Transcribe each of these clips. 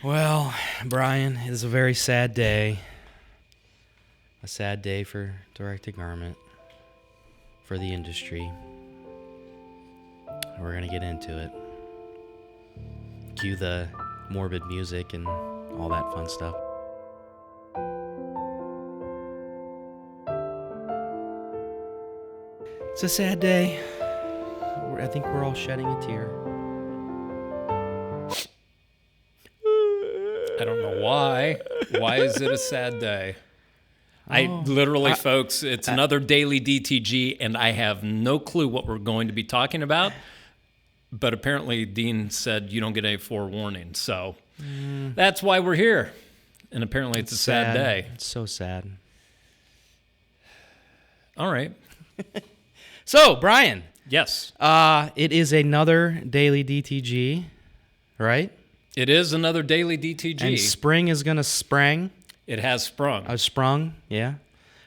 Well, Brian, it is a very sad day. A sad day for direct-to-garment, for the industry. We're going to get into it. Cue the morbid music and all that fun stuff. It's a sad day. I think we're all shedding a tear. I don't know why. Why is it a sad day? Folks, it's another Daily DTG, and I have no clue what we're going to be talking about. But apparently, Dean said you don't get a forewarning, so that's why we're here. And apparently, it's a sad day. It's so sad. All right. So, Brian. Yes. It is another Daily DTG, right? It is another Daily DTG. And spring is going to sprang. It has sprung. Sprung, yeah.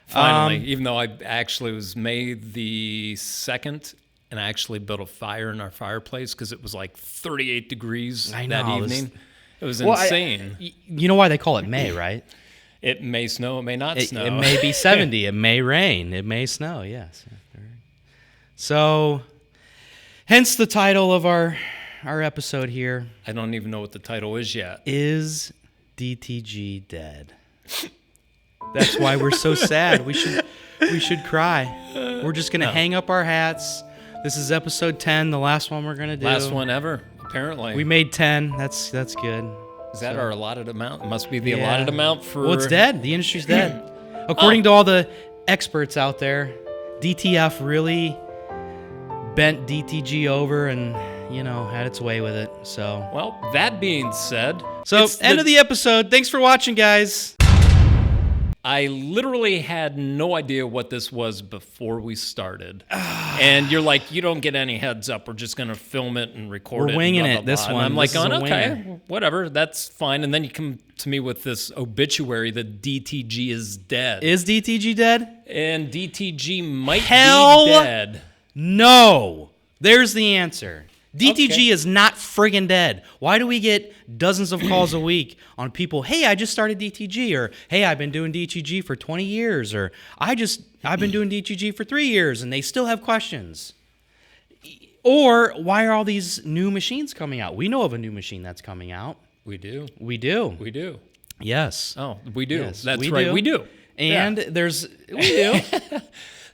Finally, even though I actually was May the 2nd, and I actually built a fire in our fireplace because it was like 38 degrees that evening. It was insane. You know why they call it May, right? It may snow, it may not snow. It may be 70, it may rain, it may snow, yes. So, hence the title of our episode here. I don't even know what the title is yet. Is DTG dead? That's why we're so sad. We should cry. We're just gonna hang up our hats. This is episode 10, the last one we're gonna do. Last one ever, apparently. We made 10. That's good. Is that our allotted amount? It must be the allotted amount for. Well, it's dead. The industry's dead. According to all the experts out there, DTF really bent DTG over and, had its way with it. So, well, that being said, end of the episode. Thanks for watching, guys. I literally had no idea what this was before we started. And you're like, you don't get any heads up. We're just going to film it and record it. We're winging it. This one. And I'm like, okay, whatever. That's fine. And then you come to me with this obituary that DTG is dead. Is DTG dead? And DTG might be dead. No. There's the answer. DTG is not friggin' dead. Why do we get dozens of calls a week on people, hey, I just started DTG, or hey, I've been doing DTG for 20 years, or I've been doing DTG for 3 years, and they still have questions? Or why are all these new machines coming out? We know of a new machine that's coming out. We do. We do. We do. Yes. Oh, we do. Yes, that's right. We do. And we do.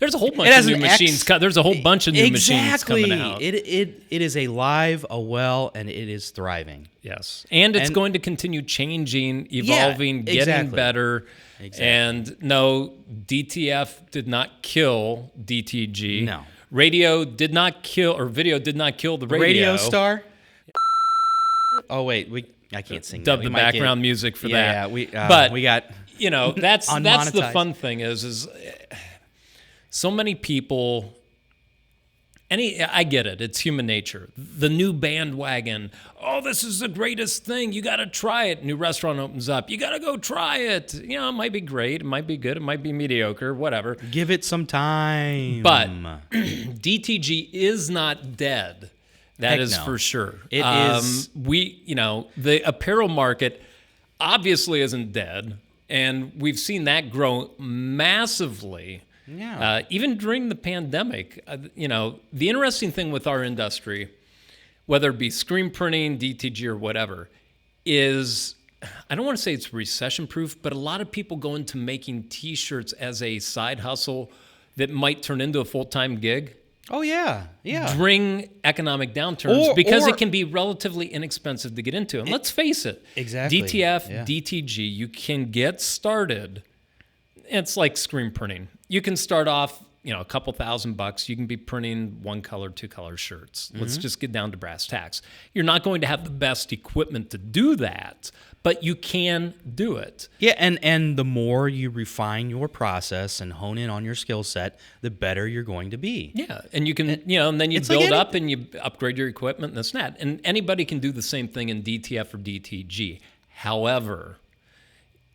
There's a whole bunch of new machines. There's a whole bunch of new machines coming out. It is alive, a well, and it is thriving. Yes, and it's going to continue changing, evolving, getting better. Exactly. And no, DTF did not kill DTG. No, radio did not kill, or video did not kill the radio. Radio star. Oh wait, I can't sing. Dub the background music for that. Yeah, but we got. That's the fun thing is. So many people, I get it. It's human nature. The new bandwagon. Oh, this is the greatest thing. You got to try it. New restaurant opens up. You got to go try it. It might be great. It might be good. It might be mediocre. Whatever. Give it some time. But DTG is not dead. That is for sure. It is. The apparel market obviously isn't dead. And we've seen that grow massively. Yeah. Even during the pandemic, the interesting thing with our industry, whether it be screen printing, DTG, or whatever, is I don't want to say it's recession-proof, but a lot of people go into making T-shirts as a side hustle that might turn into a full-time gig. Oh, yeah. During economic downturns, because it can be relatively inexpensive to get into. And let's face it, exactly. DTF, DTG, you can get started. It's like screen printing. You can start off, a couple $1,000. You can be printing 1-color, 2-color shirts. Let's just get down to brass tacks. You're not going to have the best equipment to do that, but you can do it. Yeah, and the more you refine your process and hone in on your skill set, the better you're going to be. Yeah, and you can, and then you build up and you upgrade your equipment and this and that. And anybody can do the same thing in DTF or DTG. However,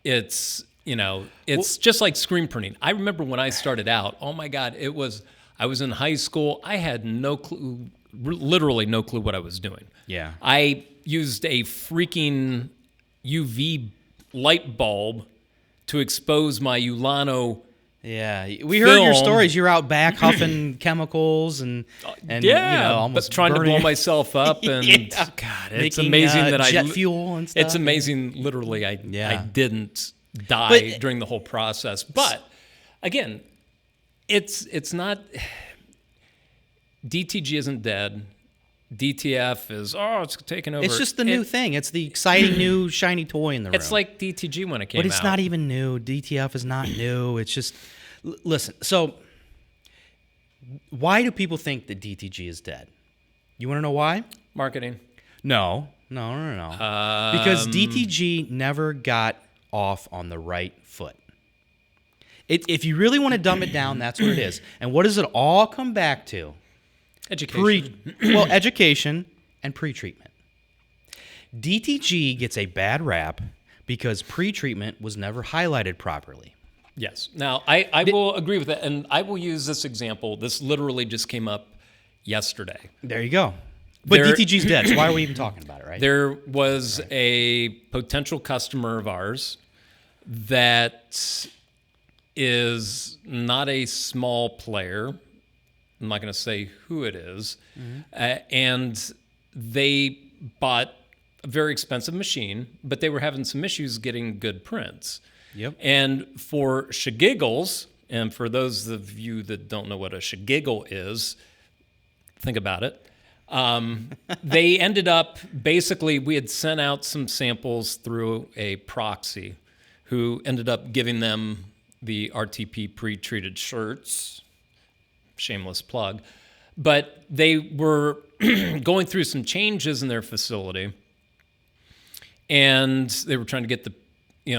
it's just like screen printing. I remember when I started out, oh my God, I was in high school. I had no clue, literally no clue what I was doing. Yeah. I used a freaking UV light bulb to expose my Ulano. Yeah, we heard your stories. You're out back huffing chemicals and almost but trying burning. to blow myself up and God, it's Making, amazing that jet fuel and stuff. It's amazing, literally, I didn't die during the whole process. But again, it's not. DTG isn't dead. DTF is it's taking over. It's just the new thing. It's the exciting new shiny toy in the room. It's like DTG when it came out. But it's not even new. DTF is not new. It's just listen. So why do people think that DTG is dead? You want to know why? Marketing. No. Because DTG never got off on the right foot. If you really want to dumb it down, that's what it is. And what does it all come back to? Education. Education and pre-treatment. DTG gets a bad rap because pre-treatment was never highlighted properly. Yes. Now, I will agree with that, and I will use this example. This literally just came up yesterday. There you go. But DTG's dead, so why are we even talking about it, right? There was a potential customer of ours that is not a small player. I'm not going to say who it is. And they bought a very expensive machine, but they were having some issues getting good prints. Yep. And for shagiggles, and for those of you that don't know what a shagiggle is, think about it. They ended up, basically, we had sent out some samples through a proxy who ended up giving them the RTP pre-treated shirts. Shameless plug. But they were going through some changes in their facility, and they were trying to get the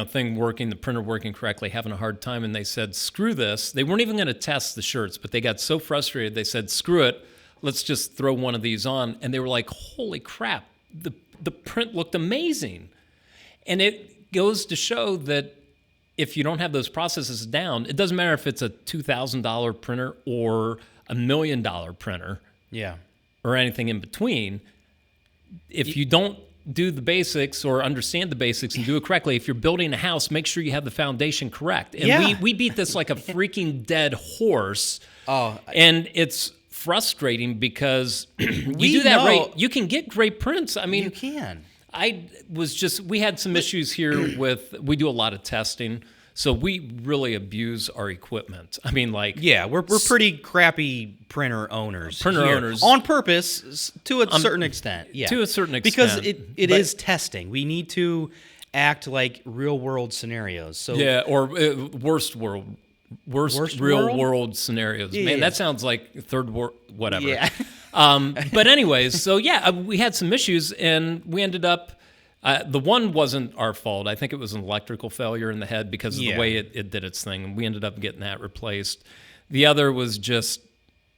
thing working, the printer working correctly, having a hard time, and they said, screw this. They weren't even going to test the shirts, but they got so frustrated, they said, screw it, let's just throw one of these on. And they were like, holy crap, the print looked amazing. And it goes to show that if you don't have those processes down, it doesn't matter if it's a $2,000 printer or $1 million printer, or anything in between. If you don't do the basics or understand the basics and do it correctly, if you're building a house, make sure you have the foundation correct. And we beat this like a freaking dead horse. And it's frustrating because you do that right, you can get great prints. I mean, you can. We had some issues here we do a lot of testing, so we really abuse our equipment. I mean, like... Yeah, we're pretty crappy printer owners. Owners. On purpose, to a certain extent. Yeah. To a certain extent. Because it is testing. We need to act like real-world scenarios. So or worst real-world scenarios. Yeah, Man, that sounds like third world... Whatever. Yeah. But anyways, so we had some issues, and we ended up, the one wasn't our fault. I think it was an electrical failure in the head because of the way it did its thing, and we ended up getting that replaced. The other was just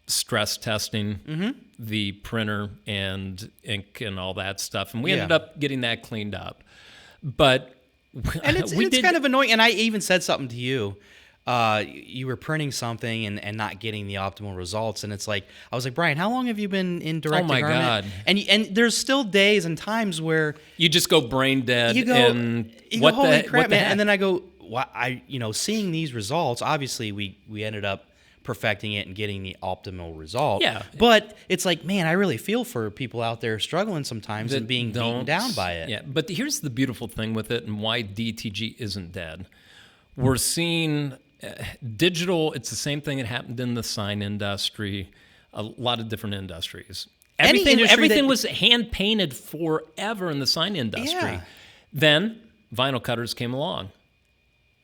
stress testing the printer and ink and all that stuff, and we ended up getting that cleaned up. But it's kind of annoying, and I even said something to you. You were printing something and not getting the optimal results, and it's like I was like, Brian, how long have you been in direct-to-garment? Oh my God! And there's still days and times where you just go brain dead. You go, and holy crap, man! And then I go, seeing these results. Obviously, we ended up perfecting it and getting the optimal result. Yeah. But it's like, man, I really feel for people out there struggling sometimes and being beaten down by it. Yeah. But here's the beautiful thing with it, and why DTG isn't dead. We're seeing. Digital, it's the same thing that happened in the sign industry, a lot of different industries. Everything was hand painted forever in the sign industry. Yeah. Then vinyl cutters came along.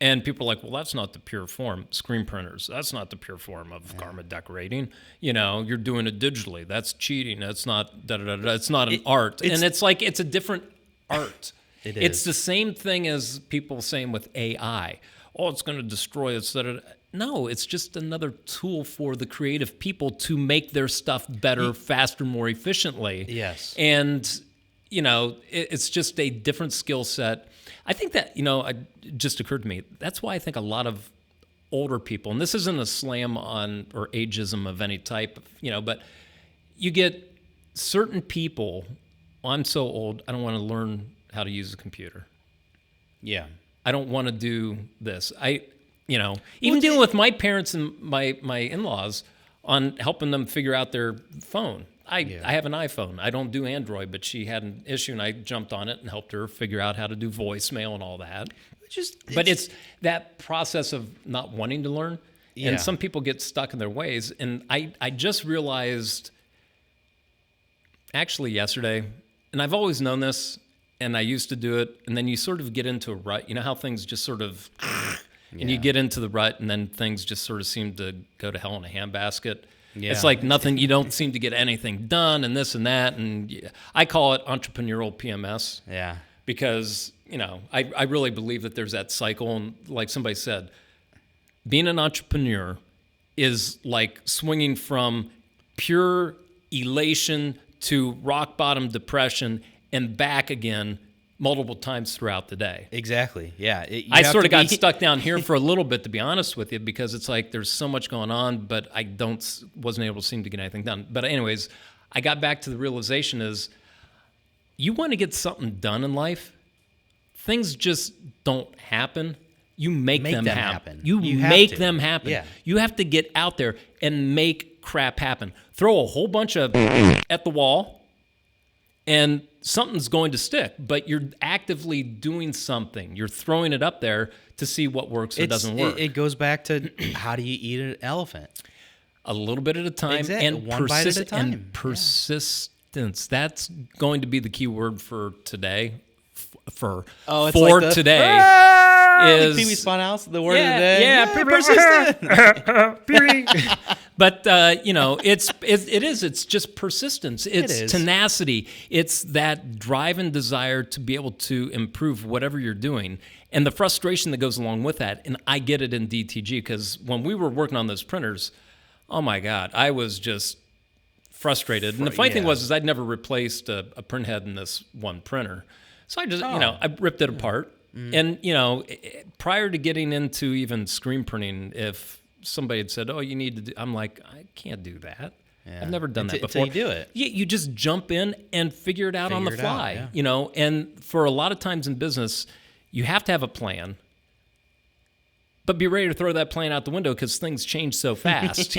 And people are like, well, that's not the pure form. Screen printers, that's not the pure form of garment decorating. You're doing it digitally. That's cheating. That's not It's not an art. And it's like, it's a different art. It is. It's the same thing as people saying with AI. Oh, it's going to destroy us. No, it's just another tool for the creative people to make their stuff better, faster, more efficiently. Yes. And, it's just a different skill set. I think that, it just occurred to me, that's why I think a lot of older people, and this isn't a slam on or ageism of any type, but you get certain people, I'm so old, I don't want to learn how to use a computer. Yeah. I don't want to do this. Even dealing with my parents and my in-laws on helping them figure out their phone. I have an iPhone. I don't do Android, but she had an issue, and I jumped on it and helped her figure out how to do voicemail and all that. But it's that process of not wanting to learn. Yeah. And some people get stuck in their ways. And I just realized, actually yesterday, and I've always known this, and I used to do it, and then you sort of get into a rut. You know how things just sort of, and you get into the rut, and then things just sort of seem to go to hell in a handbasket. Yeah. It's like nothing, you don't seem to get anything done, and this and that. And I call it entrepreneurial PMS. Yeah. Because, I really believe that there's that cycle. And like somebody said, being an entrepreneur is like swinging from pure elation to rock bottom depression and back again multiple times throughout the day. Exactly. Yeah. I sort of got stuck down here for a little bit, to be honest with you, because it's like there's so much going on, but I wasn't able to seem to get anything done. But anyways, I got back to the realization is you want to get something done in life, things just don't happen. You make them happen. You make them happen. Yeah. You have to get out there and make crap happen. Throw a whole bunch of at the wall, and something's going to stick, but you're actively doing something. You're throwing it up there to see what works or doesn't work. It goes back to how do you eat an elephant? A little bit at a time. Exactly. And one bite at a time. And persistence. Yeah. That's going to be the key word for today. For today is Pee Wee's Funhouse, the word of the day. Yeah, persistent. But it's just persistence. It's tenacity. It's that drive and desire to be able to improve whatever you're doing, and the frustration that goes along with that. And I get it in DTG, because when we were working on those printers, oh my God, I was just frustrated. And the funny thing was I'd never replaced a print head in this one printer. So I just, I ripped it apart. And, prior to getting into even screen printing, if somebody had said, oh, you need to do, I'm like, I can't do that. Yeah. I've never done that before. Until you do it. You just jump in and figure it out on the fly, and for a lot of times in business, you have to have a plan, but be ready to throw that plan out the window because things change so fast,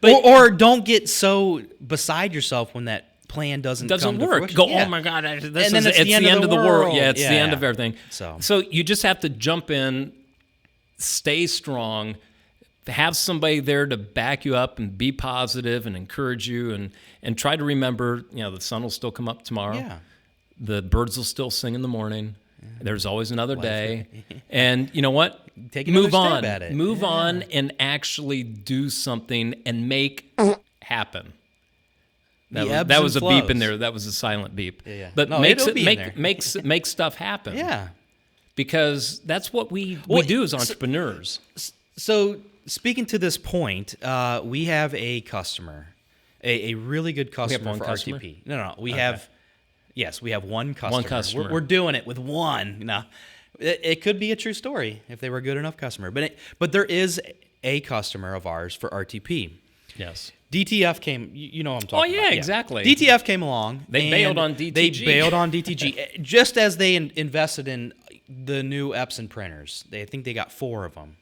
But, or don't get so beside yourself when that plan doesn't work. Go, oh my God, it's the end of the world. Yeah, it's the end of everything. So you just have to jump in, stay strong, have somebody there to back you up and be positive and encourage you, and try to remember, the sun will still come up tomorrow. Yeah. The birds will still sing in the morning. Yeah. There's always another day. And you know what? Move on. Move on and actually do something and make happen. That was a beep in there. That was a silent beep. Yeah. But make stuff happen. Yeah. Because that's what we do as entrepreneurs. So speaking to this point, we have a customer, a really good customer for RTP. No. We have one customer. One customer. We're doing it with one. No, it could be a true story if they were a good enough customer. But there is a customer of ours for RTP. Yes. DTF came, you know what I'm talking about. Oh, yeah, exactly. DTF came along. They bailed on DTG. They bailed on DTG. Just as they invested in the new Epson printers. I think they got 4 of them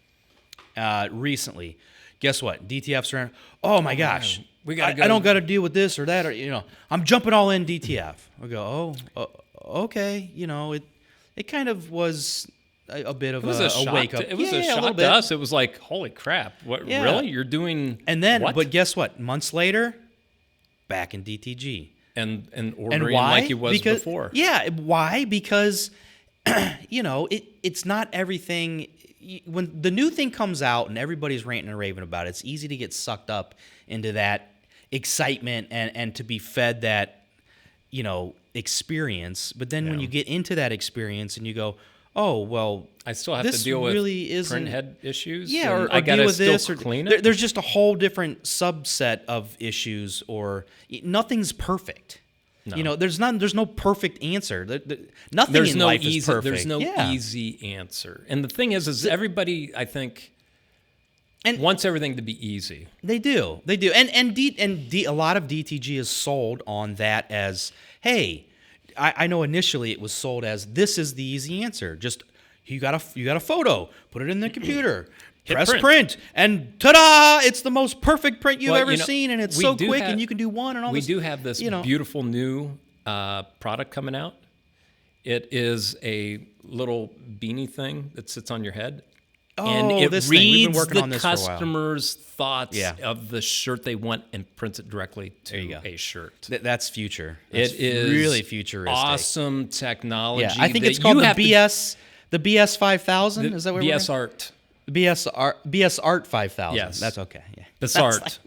recently. Guess what? DTF's around. Oh, my gosh. I don't got to deal with this or that. Or I'm jumping all in DTF. I go, okay. It kind of was a bit of a wake up. It was a shock to us. It was like, holy crap! What really? You're doing? And then, what? But guess what? Months later, back in DTG and ordering like it was before. Yeah, why? Because it's not everything. When the new thing comes out and everybody's ranting and raving about it, it's easy to get sucked up into that excitement and to be fed that experience. But then when you get into that experience and you go, oh, well, I still have to deal with print head issues. Yeah, or I deal with this, or clean it. There's just a whole different subset of issues, or nothing's perfect. No. There's no perfect answer. Nothing in life is perfect. There's no easy answer. And the thing is everybody, I think, wants everything to be easy. They do. And a lot of DTG is sold on that as, hey, I know initially it was sold as this is the easy answer. Just You got a photo. Put it in the computer. Press print, and ta-da! It's the most perfect print you've ever seen, and it's so quick, and you can do one and all this. We do have this beautiful new product coming out. It is a little beanie thing that sits on your head. Oh, and it this reads thing. We've been working the on this for a while. customer's thoughts of the shirt they want and prints it directly to a shirt. That's future. It is really futuristic. Awesome technology. Yeah, I think it's called the BS 5000. Is that what BS Art? BS Art 5000. Yes. That's okay. Yeah. Basart.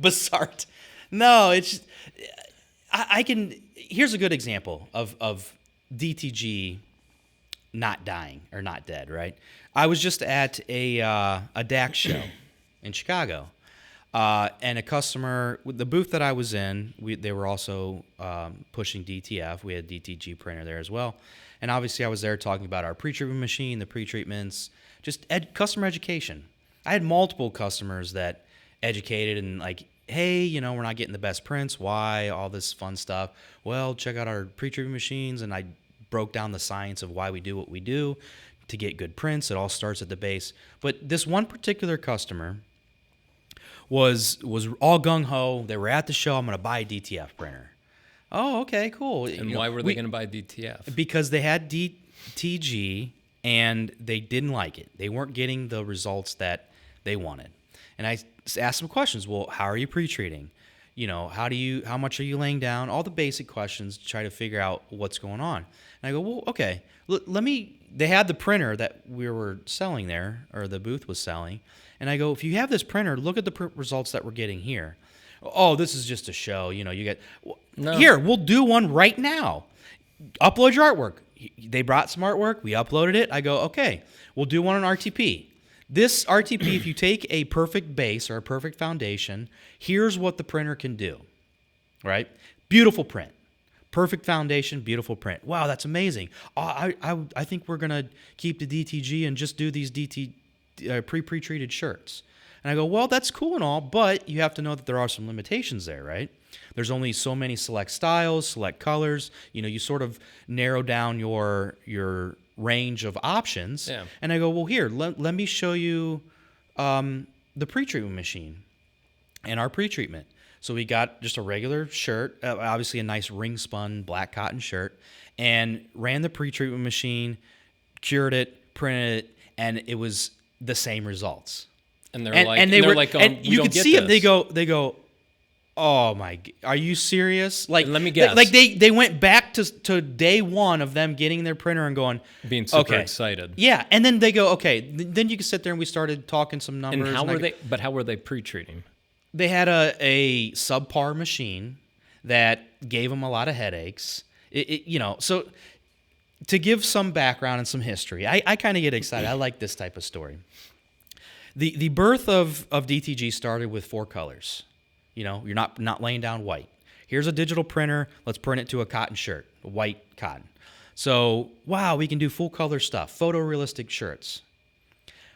Basart. No, it's I can. Here's a good example of DTG not dying or not dead. Right. I was just at a DAX show in Chicago, and a customer, the booth that I was in, they were also pushing DTF. We had DTG printer there as well, and obviously I was there talking about our pre-treatment machine, the pre-treatments, just customer education. I had multiple customers that educated and like, hey, we're not getting the best prints. Why? All this fun stuff. Well, check out our pre-treatment machines, and I broke down the science of why we do what we do to get good prints. It all starts at the base. But this one particular customer was all gung-ho. They were at the show. I'm going to buy a DTF printer. Oh, okay, cool. And why were they going to buy DTF? Because they had DTG, and they didn't like it. They weren't getting the results that they wanted. And I asked them questions. Well, how are you pre-treating? How much are you laying down? All the basic questions to try to figure out what's going on. And I go, well, okay, they had the printer that we were selling there, or the booth was selling. And I go, if you have this printer, look at the results that we're getting here. Oh, this is just a show. Here, we'll do one right now. Upload your artwork. They brought some artwork. We uploaded it. I go, okay, we'll do one on RTP. This RTP, if you take a perfect base or a perfect foundation, here's what the printer can do, right? Beautiful print. Perfect foundation, beautiful print. Wow, that's amazing. I think we're going to keep the DTG and just do these pre-treated shirts. And I go, well, that's cool and all, but you have to know that there are some limitations there, right? There's only so many select styles, select colors. You sort of narrow down your range of options. Yeah. And I go, well, here, let me show you the pre-treatment machine and our pre-treatment. So we got just a regular shirt, obviously a nice ring-spun black cotton shirt, and ran the pre-treatment machine, cured it, printed it, and it was the same results. And you could see it. They go, oh my! Are you serious? Like, let me guess. They went back to day one of them getting their printer and going, being super excited. Yeah, and then they go, okay. Then you can sit there and we started talking some numbers. And how were they pre-treating? They had a subpar machine that gave them a lot of headaches. So to give some background and some history, I kind of get excited. I like this type of story. The birth of DTG started with 4 colors. You're not laying down white. Here's a digital printer. Let's print it to a cotton shirt, white cotton. So, wow, we can do full color stuff, photorealistic shirts.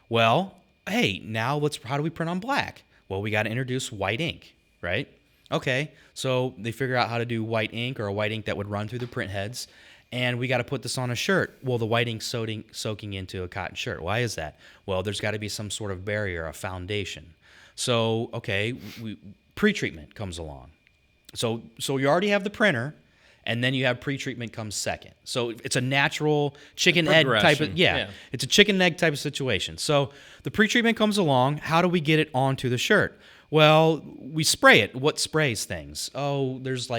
Well, hey, now how do we print on black? Well, we got to introduce white ink, right? Okay, so they figure out how to do white ink or a white ink that would run through the print heads, and we got to put this on a shirt. Well, the white ink soaking into a cotton shirt. Why is that? Well, there's got to be some sort of barrier, a foundation. So, okay, pre-treatment comes along. So you already have the printer, and then you have pre-treatment comes second. So it's a natural chicken egg type of it's a chicken egg type of situation. So the pre-treatment comes along. How do we get it onto the shirt? Well, we spray it. What sprays things? Oh, there's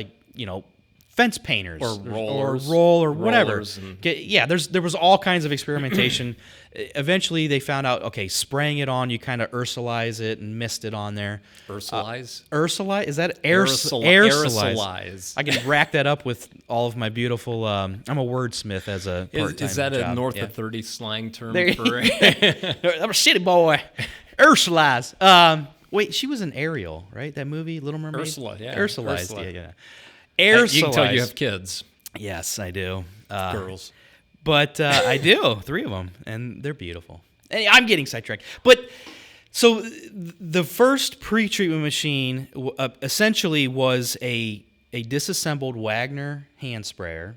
fence painters or rollers, or whatever. There was all kinds of experimentation. Eventually, they found out, okay, spraying it on, you kind of aerosolize it and mist it on there. Aerosolize? Aerosolize? Is that aerosolize? I can rack that up with all of my beautiful. I'm a wordsmith as a part-time job. Is that a north of 30 slang term for? I'm a shitty boy. Aerosolize. Wait, she was in Ariel, right? That movie, Little Mermaid. Ursula, yeah. Aerosolized, Ursula. yeah. Aerosolized. You can tell you have kids. Yes, I do. Girls. But I do, 3 of them, and they're beautiful. And I'm getting sidetracked. But so the first pre-treatment machine essentially was a disassembled Wagner hand sprayer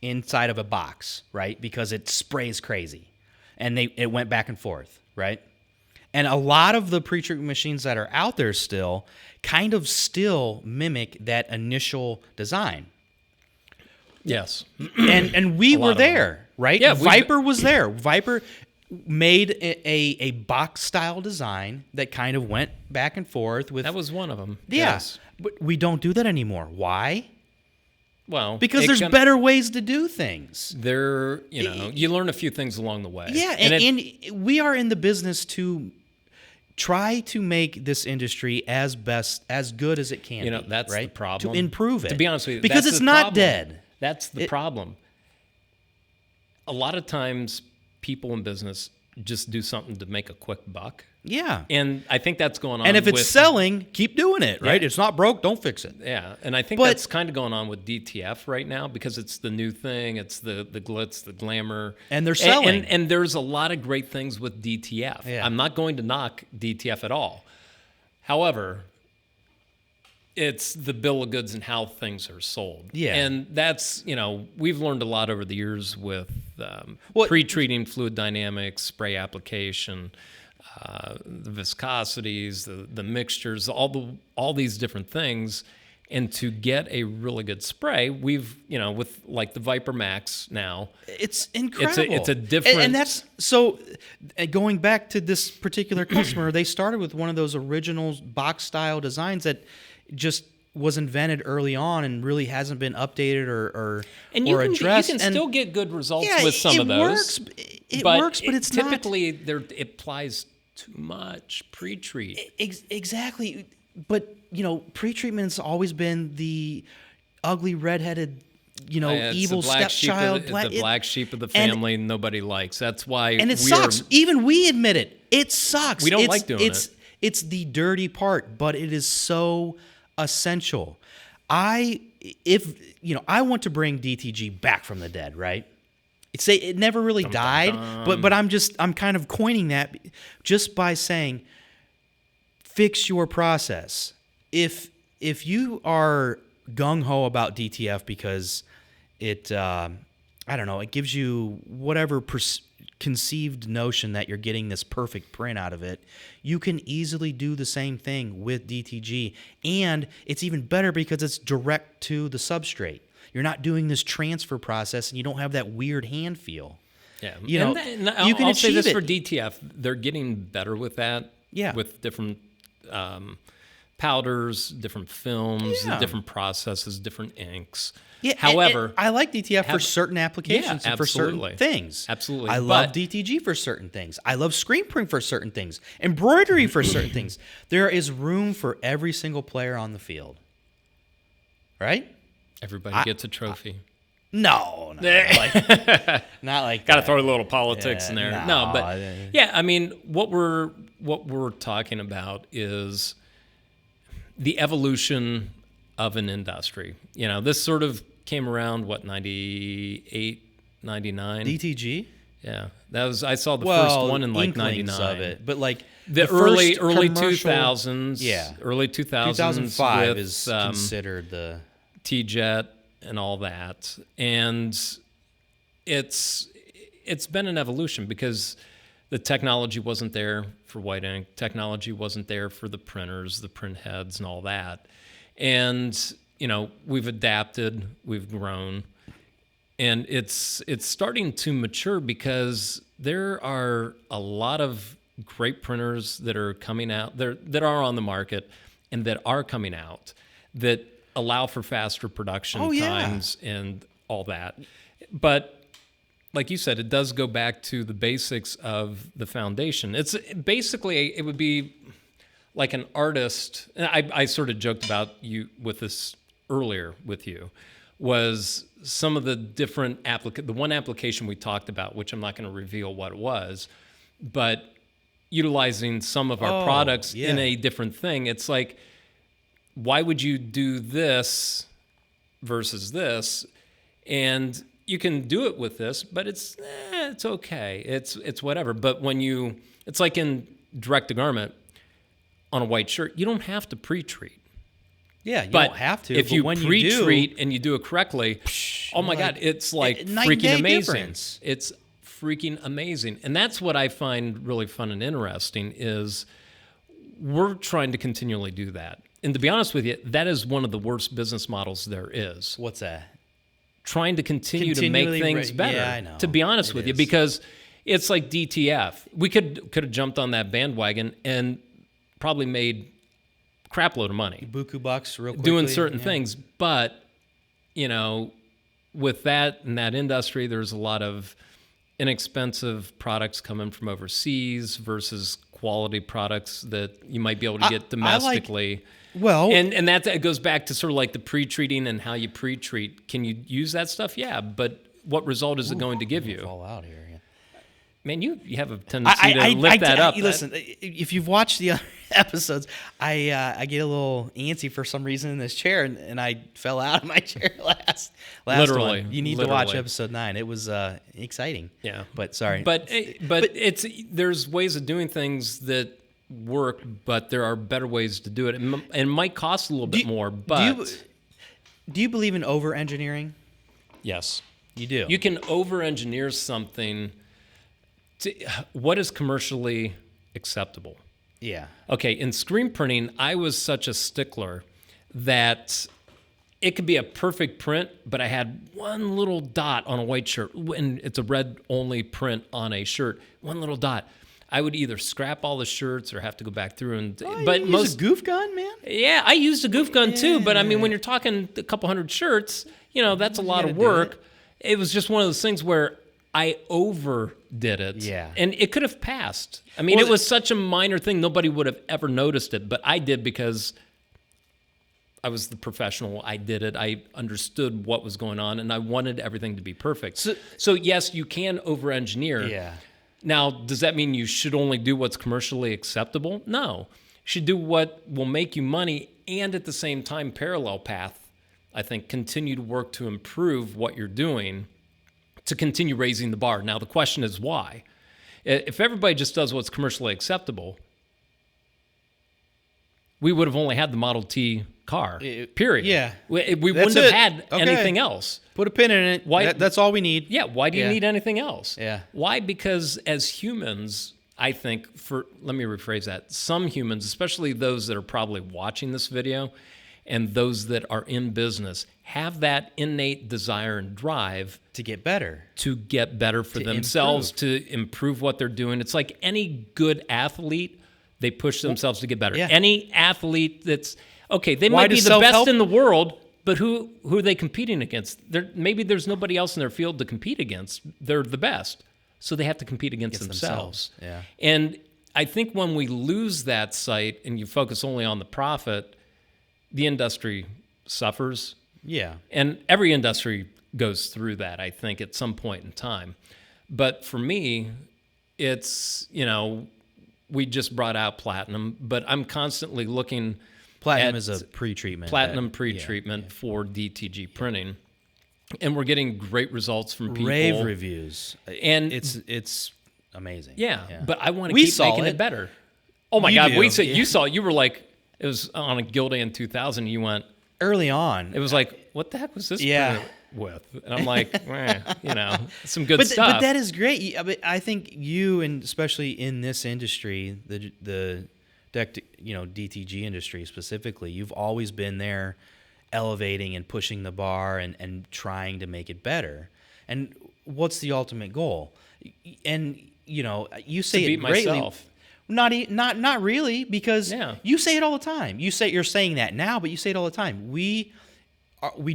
inside of a box, right? Because it sprays crazy. and it went back and forth, right? And a lot of the pre-treatment machines that are out there still kind of still mimic that initial design. Yes. And we were there, right? Yeah, Viper was there. Viper made a box style design that kind of went back and forth with. That was one of them. Yeah. Yes. But we don't do that anymore. Why? Well, because there's better ways to do things. You learn a few things along the way. Yeah, and we are in the business to try to make this industry as good as it can be. That's right? the problem. To improve it. To be honest with you, because it's not dead. That's the problem. A lot of times, people in business just do something to make a quick buck. Yeah. And I think that's going on. And if it's selling, keep doing it, right? Yeah. It's not broke, don't fix it. Yeah. And I think that's kind of going on with DTF right now because it's the new thing. It's the glitz, the glamour. And they're selling. And there's a lot of great things with DTF. Yeah. I'm not going to knock DTF at all. However, it's the bill of goods and how things are sold. Yeah. And that's, we've learned a lot over the years with pre-treating fluid dynamics, spray application, the viscosities, the mixtures, all these different things. And to get a really good spray, we've, with like the Viper Max now. It's incredible. It's a different... And that's, so going back to this particular customer, they started with one of those original box-style designs that just was invented early on and really hasn't been updated or addressed. You can still get good results with some of those. It works, but it's typically it applies too much pre-treat. Exactly. But, pre-treatment's always been the ugly, redheaded, evil stepchild. It's the black sheep of the family nobody likes. That's why. And it sucks. Even we admit it. It sucks. We don't like doing it. It's the dirty part, but it is so essential. I want to bring DTG back from the dead, right? It never really died, but I'm kind of coining that just by saying fix your process. If you are gung ho about DTF because it it gives you whatever conceived notion that you're getting this perfect print out of it, you can easily do the same thing with DTG. And it's even better because it's direct to the substrate. You're not doing this transfer process and you don't have that weird hand feel. Yeah. You can I'll say this achieve for it. DTF. They're getting better with that. Yeah. With different powders, different films, different processes, different inks. Yeah, however, and I like DTF for certain applications and for certain things. Absolutely. I love DTG for certain things. I love screen print for certain things. Embroidery for certain things. There is room for every single player on the field. Right? Everybody gets a trophy. No. Not like Got to that. throw a little politics in there. No, but I mean, what we're talking about is the evolution of an industry. This sort of came around, 98, 99? DTG? Yeah. I saw the first one in like inklings 99. of it, but like the early 2000s. Yeah. Early 2000s. 2005 with, is considered the T-Jet and all that. And it's been an evolution because the technology wasn't there for white ink. Technology wasn't there for the printers, the print heads, and all that. And we've adapted, we've grown, and it's starting to mature because there are a lot of great printers that are coming out, that are on the market, and that are coming out that allow for faster production times and all that. But like you said, it does go back to the basics of the foundation. It's basically, it would be like an artist. I sort of joked about you with this earlier with you, was some of the different the one application we talked about, which I'm not going to reveal what it was, but utilizing some of our products in a different thing. It's like, why would you do this versus this? And you can do it with this, but it's okay. It's whatever. But it's like in direct-to-garment on a white shirt, you don't have to pre-treat. Yeah, you don't have to. If you pre-treat and you do it correctly, oh my God, it's like freaking amazing. Difference. It's freaking amazing. And that's what I find really fun and interesting is we're trying to continually do that. And to be honest with you, that is one of the worst business models there is. What's that? Trying to continue to make things better. Yeah, I know. To be honest with you, because it's like DTF. We could have jumped on that bandwagon and probably made a crap load of money. Buku bucks real quickly. Doing certain things. But, you know, with that in that industry, there's a lot of inexpensive products coming from overseas versus quality products that you might be able to get domestically. And that goes back to sort of like the pre-treating and how you pre-treat. Can you use that stuff? Yeah, but what result is it going to give you? Fall out here. Yeah. Man, you have a tendency to lift that up. Listen, if you've watched the other episodes, I get a little antsy for some reason in this chair, and I fell out of my chair last literally, one. You need to watch episode 9. It was exciting. Yeah, but sorry. But there's ways of doing things that work, but there are better ways to do it, and it might cost a little bit more. But do you believe in over-engineering? Yes, you do. You can over-engineer something to what is commercially acceptable. Yeah. Okay, in screen printing, I was such a stickler that it could be a perfect print, but I had one little dot on a white shirt, and it's a red-only print on a shirt, one little dot. I would either scrap all the shirts or have to go back through and. But you use a goof gun, man. Yeah, I used a goof gun too. But I mean, when you're talking a couple hundred shirts, you know that's a lot of work. It was just one of those things where I overdid it. Yeah, and it could have passed. I mean, it was such a minor thing; nobody would have ever noticed it. But I did because I was the professional. I did it. I understood what was going on, and I wanted everything to be perfect. So yes, you can over-engineer. Yeah. Now, does that mean you should only do what's commercially acceptable? No. You should do what will make you money and at the same time, parallel path, I think, continue to work to improve what you're doing to continue raising the bar. Now, the question is why? If everybody just does what's commercially acceptable, we would have only had the Model T car, period. Yeah. We wouldn't have had anything else. Put a pin in it. Why? That's all we need. Yeah. Why do you need anything else? Yeah. Why? Because as humans, I think let me rephrase that. Some humans, especially those that are probably watching this video and those that are in business, have that innate desire and drive to get better for themselves, to improve what they're doing. It's like any good athlete, they push themselves to get better. Yeah. Any athlete that's okay, they might be the best in the world, but who are they competing against? Maybe there's nobody else in their field to compete against. They're the best. So they have to compete against themselves. Yeah. And I think when we lose that sight and you focus only on the profit, the industry suffers. Yeah. And every industry goes through that, I think, at some point in time. But for me, it's, we just brought out platinum, but I'm constantly looking. Platinum is a pre-treatment. Platinum pre-treatment for DTG printing. And we're getting great results from people. Rave reviews. And it's amazing. Yeah. But I want to keep making it better. Oh my God. You saw it. You were like, it was on a Gildan 2000. You went. Early on. It was like, what the heck was this printed with? And I'm like, some good stuff. But that is great. I think you, and especially in this industry, the DTG industry specifically, you've always been there elevating and pushing the bar and trying to make it better. And what's the ultimate goal? And you say to beat it greatly. Myself. Not really, because you say it all the time. You're saying that now, but you say it all the time. We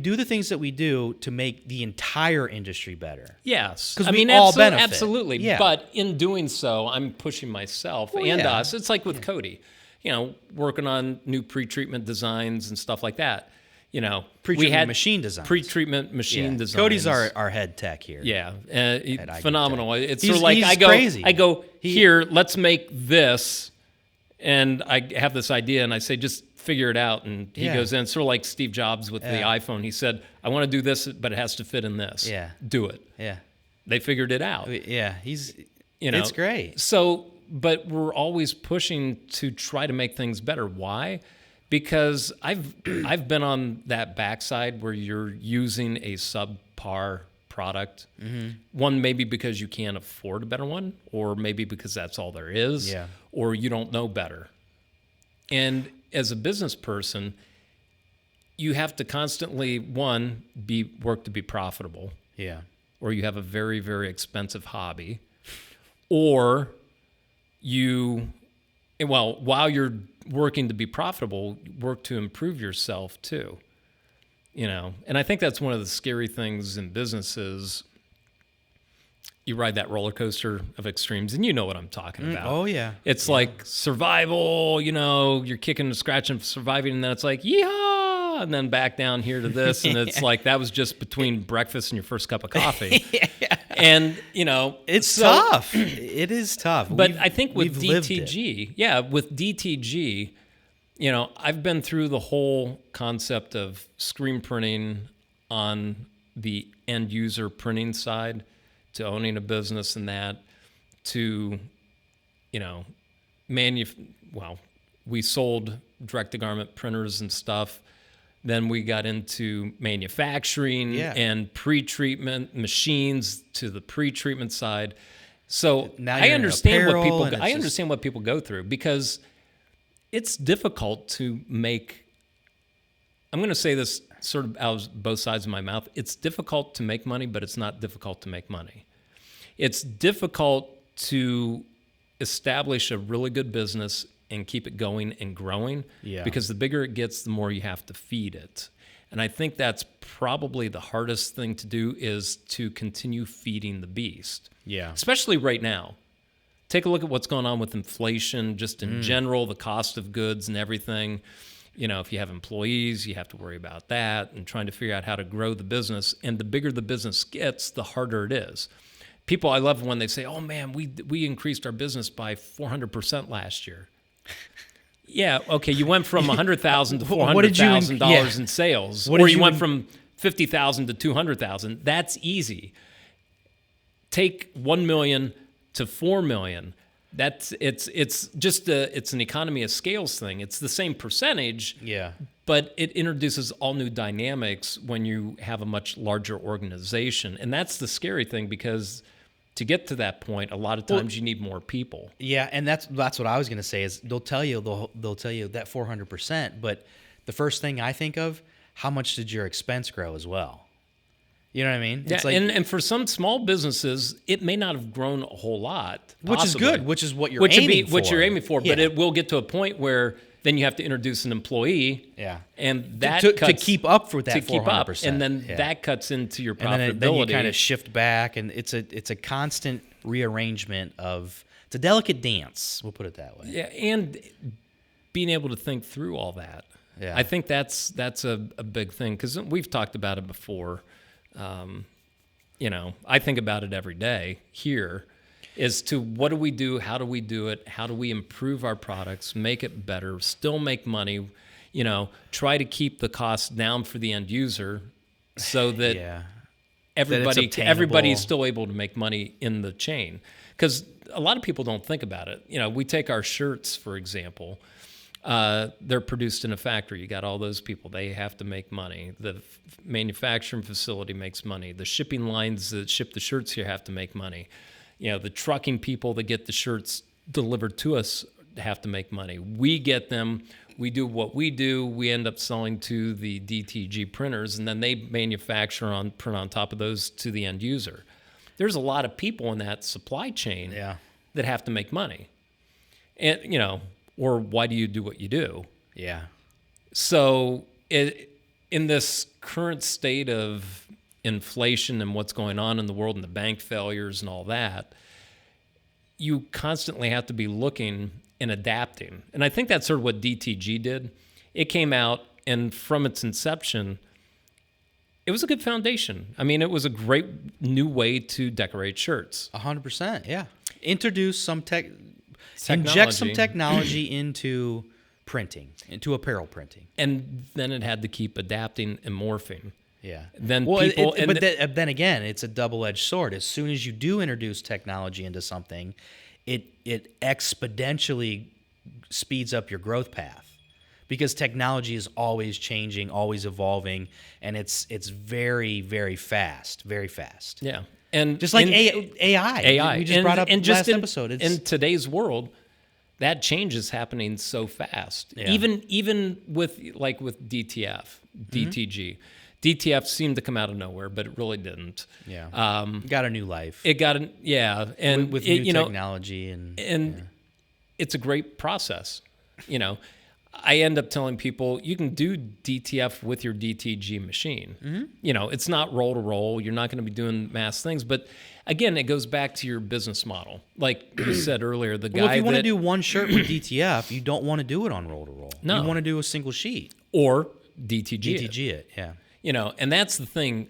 do the things that we do to make the entire industry better. Yes. Because we all benefit. Absolutely. Yeah. But in doing so, I'm pushing myself and us. It's like with Cody, working on new pre-treatment designs and stuff like that. Pre-treatment machine designs. Pre-treatment machine designs. Cody's our head tech here. Yeah. Phenomenal. It's sort of like crazy. I go here, let's make this. And I have this idea and I say, just figure it out. And he goes in, sort of like Steve Jobs with the iPhone. He said, I want to do this, but it has to fit in this. Yeah. Do it. Yeah. They figured it out. Yeah. It's great. So, but we're always pushing to try to make things better. Why? Because I've been on that backside where you're using a subpar product. One, maybe because you can't afford a better one, or maybe because that's all there is, or you don't know better. And as a business person, you have to constantly, one, work to be profitable. Yeah. Or you have a very, very expensive hobby. Or while you're working to be profitable, work to improve yourself too. And I think that's one of the scary things in businesses. You ride that roller coaster of extremes, and you know what I'm talking about. Oh, yeah. It's like survival, you're kicking and scratching for surviving, and then it's like, yeehaw, and then back down here to this, and it's like that was just between breakfast and your first cup of coffee. And, it's tough. It is tough. But I think with DTG, with DTG, I've been through the whole concept of screen printing on the end user printing side, to owning a business and that, to, we sold direct-to-garment printers and stuff. Then we got into manufacturing and pre-treatment machines to the pre-treatment side. So I understand what people go through, because it's difficult to make. I'm going to say this sort of out of both sides of my mouth. It's difficult to make money, but it's not difficult to make money. It's difficult to establish a really good business and keep it going and growing, because the bigger it gets, the more you have to feed it. And I think that's probably the hardest thing to do, is to continue feeding the beast. Yeah. Especially right now. Take a look at what's going on with inflation, just in general, the cost of goods and everything. If you have employees, you have to worry about that and trying to figure out how to grow the business. And the bigger the business gets, the harder it is. I love when they say, oh man, we increased our business by 400% last year. Yeah, okay, you went from $100,000 to $400,000 in sales, or you went from $50,000 to $200,000. That's easy. Take $1 million to $4 million. It's an economy of scales thing. It's the same percentage, but it introduces all new dynamics when you have a much larger organization, and that's the scary thing, because to get to that point, a lot of times you need more people. Yeah, and that's what I was going to say, is they'll tell you that 400%, but the first thing I think of, how much did your expense grow as well? You know what I mean? Yeah, and for some small businesses, it may not have grown a whole lot. Which is good, which is what you're aiming for. What you're aiming for, but it will get to a point where then you have to introduce an employee. Yeah. And that to keep up with that 400%. Keep up, and then that cuts into your profitability. And then you kind of shift back, and it's a constant rearrangement of, it's a delicate dance, we'll put it that way. Yeah, and being able to think through all that. Yeah. I think that's a big thing, because we've talked about it before. I think about it every day here, as to what do we do, how do we do it, how do we improve our products, make it better, still make money, try to keep the costs down for the end user, so that everybody's still able to make money in the chain. Because a lot of people don't think about it. We take our shirts, for example. They're produced in a factory. You got all those people. They have to make money. The manufacturing facility makes money. The shipping lines that ship the shirts here have to make money. The trucking people that get the shirts delivered to us have to make money. We get them. We do what we do. We end up selling to the DTG printers, and then they manufacture print on top of those to the end user. There's a lot of people in that supply chain that have to make money. And, or why do you do what you do? Yeah. So in this current state of inflation and what's going on in the world and the bank failures and all that, you constantly have to be looking and adapting. And I think that's sort of what DTG did. It came out, and from its inception, it was a good foundation. I mean, it was a great new way to decorate shirts. 100%, yeah. Introduce some inject some technology into printing, into apparel printing. And then it had to keep adapting and morphing. Yeah. Then then again, it's a double-edged sword. As soon as you do introduce technology into something, it exponentially speeds up your growth path, because technology is always changing, always evolving, and it's very, very fast, very fast. Yeah. And just like AI. We just brought up last episode. In today's world, that change is happening so fast. Yeah. Even with DTF, DTG. DTF seemed to come out of nowhere, but it really didn't. Yeah. Got a new life. It got and with new technology and it's a great process. I end up telling people you can do DTF with your DTG machine. Mm-hmm. It's not roll to roll. You're not going to be doing mass things, but again, it goes back to your business model. Like you said earlier, the guy if you want to do one shirt with DTF, you don't want to do it on roll to roll. No. You want to do a single sheet or DTG. DTG it, yeah. And that's the thing.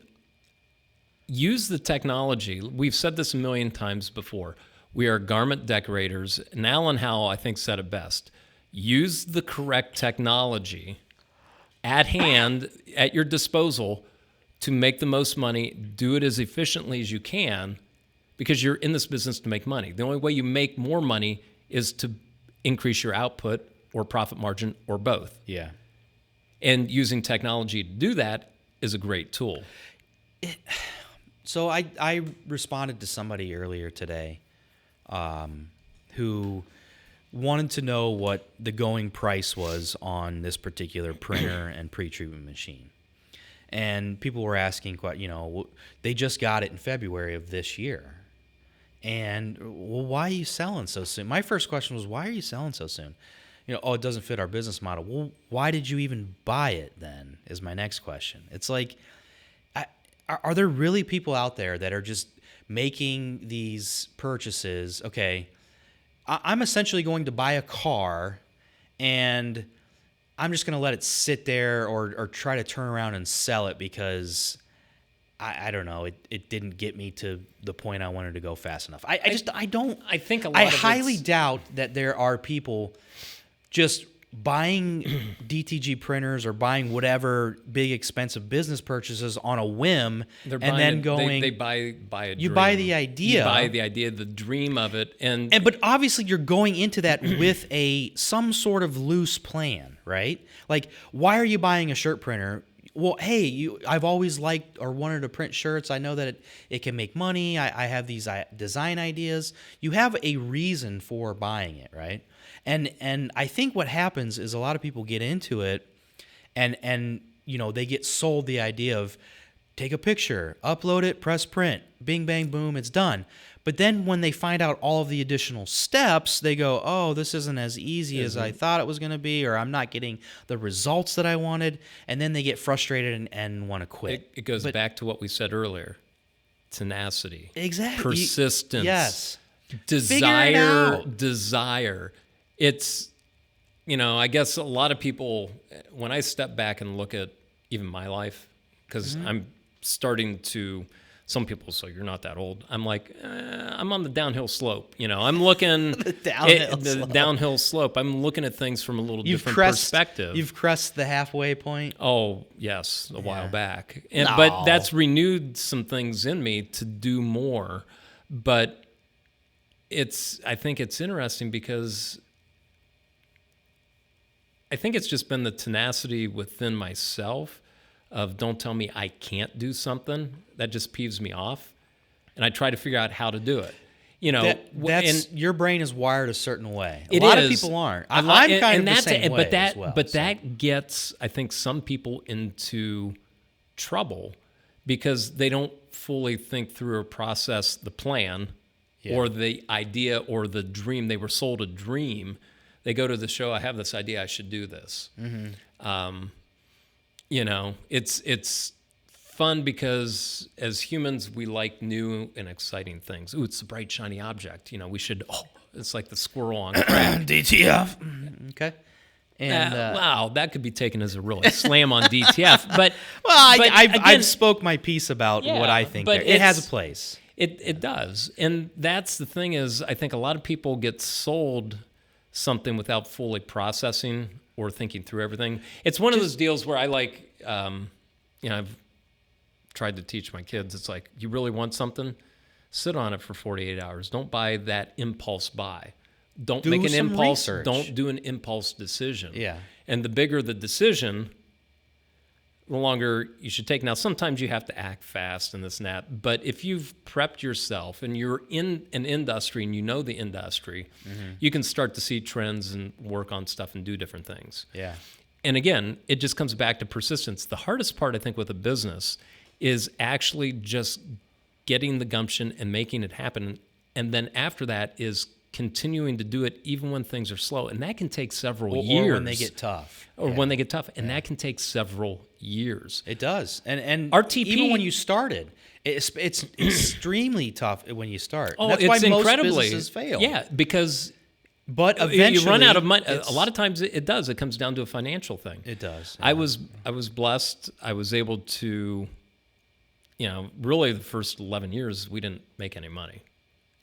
Use the technology. We've said this a million times before. We are garment decorators. And Alan Howell, I think, said it best. Use the correct technology at hand, at your disposal, to make the most money. Do it as efficiently as you can, because you're in this business to make money. The only way you make more money is to increase your output or profit margin or both. Yeah. And using technology to do that is a great tool. So I responded to somebody earlier today who wanted to know what the going price was on this particular printer and pre-treatment machine. And people were asking, they just got it in February of this year. And, well, why are you selling so soon? My first question was, why are you selling so soon? It doesn't fit our business model. Well, why did you even buy it then, is my next question. It's like, are there really people out there that are just making these purchases? Okay, I'm essentially going to buy a car, and I'm just going to let it sit there or try to turn around and sell it because I don't know, it didn't get me to the point I wanted to go fast enough. I highly doubt that there are people just buying DTG printers or buying whatever big expensive business purchases on a whim, They buy a dream. You buy the idea. You buy the idea, the dream of it, but obviously you're going into that with some sort of loose plan, right? Like, why are you buying a shirt printer? Well, hey, I've always liked or wanted to print shirts. I know that it can make money. I have these design ideas. You have a reason for buying it, right? And I think what happens is a lot of people get into it and they get sold the idea of take a picture, upload it, press print, bing, bang, boom, it's done. But then when they find out all of the additional steps, they go, oh, this isn't as easy as I thought it was going to be, or I'm not getting the results that I wanted. And then they get frustrated and want to quit. It goes back to what we said earlier. Tenacity. Exactly. Persistence. Yes. Desire. It's, I guess a lot of people, when I step back and look at even my life, because I'm starting to, some people say, you're not that old. I'm like, I'm on the downhill slope. I'm looking the downhill slope. I'm looking at things from a little different perspective. You've crossed the halfway point. Oh, yes, a while back. But that's renewed some things in me to do more. But I think it's interesting because I think it's just been the tenacity within myself of don't tell me I can't do something. That just peeves me off. And I try to figure out how to do it. Your brain is wired a certain way. A lot of people aren't. I'm kind of the same way as well. But that gets, I think, some people into trouble because they don't fully think through or process the plan or the idea or the dream. They were sold a dream. They go to the show, I have this idea, I should do this. Mm-hmm. It's fun because as humans, we like new and exciting things. Ooh, it's a bright, shiny object. It's like the squirrel on crack. DTF. Okay. And wow, that could be taken as a really slam on DTF. But I've spoke my piece about what I think. It has a place. It does. And that's the thing is, I think a lot of people get sold something without fully processing or thinking through everything. It's one of those deals where I like, I've tried to teach my kids. It's like, you really want something? Sit on it for 48 hours. Don't buy that impulse buy. Don't Do make an some impulse. research. Don't do an impulse decision. Yeah. And the bigger the decision, the longer you should take. Now, sometimes you have to act fast and this and that. But if you've prepped yourself and you're in an industry and you know the industry, you can start to see trends and work on stuff and do different things. Yeah. And again, it just comes back to persistence. The hardest part, I think, with a business is actually just getting the gumption and making it happen. And then after that is continuing to do it even when things are slow. And that can take several years. Or when they get tough. When they get tough. And that can take several years. It does. And RTP, even when you started, it's extremely tough when you start. Oh, that's it's why incredibly, most businesses fail. Yeah, because but eventually you run out of money. A lot of times it does. It comes down to a financial thing. It does. Yeah. I was blessed. I was able to, really the first 11 years, we didn't make any money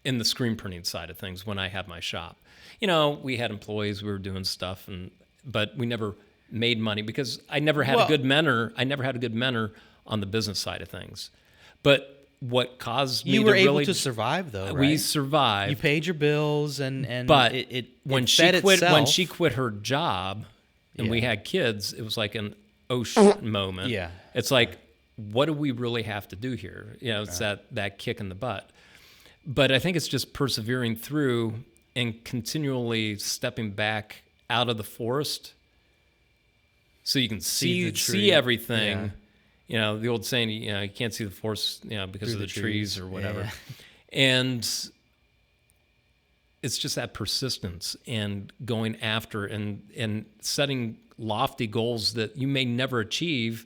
in the screen printing side of things when I had my shop. We had employees, we were doing stuff, but we never made money because I never had a good mentor. I never had a good mentor on the business side of things. But what caused me to really... You were able to survive, though, right? We survived. You paid your bills, and but when she quit her job and we had kids, it was like an oh shit moment. Yeah. It's like, what do we really have to do here? It's that kick in the butt. But I think it's just persevering through and continually stepping back out of the forest so you can see everything. Yeah. The old saying, you can't see the forest, because of the trees or whatever. Yeah. And it's just that persistence and going after and setting lofty goals that you may never achieve,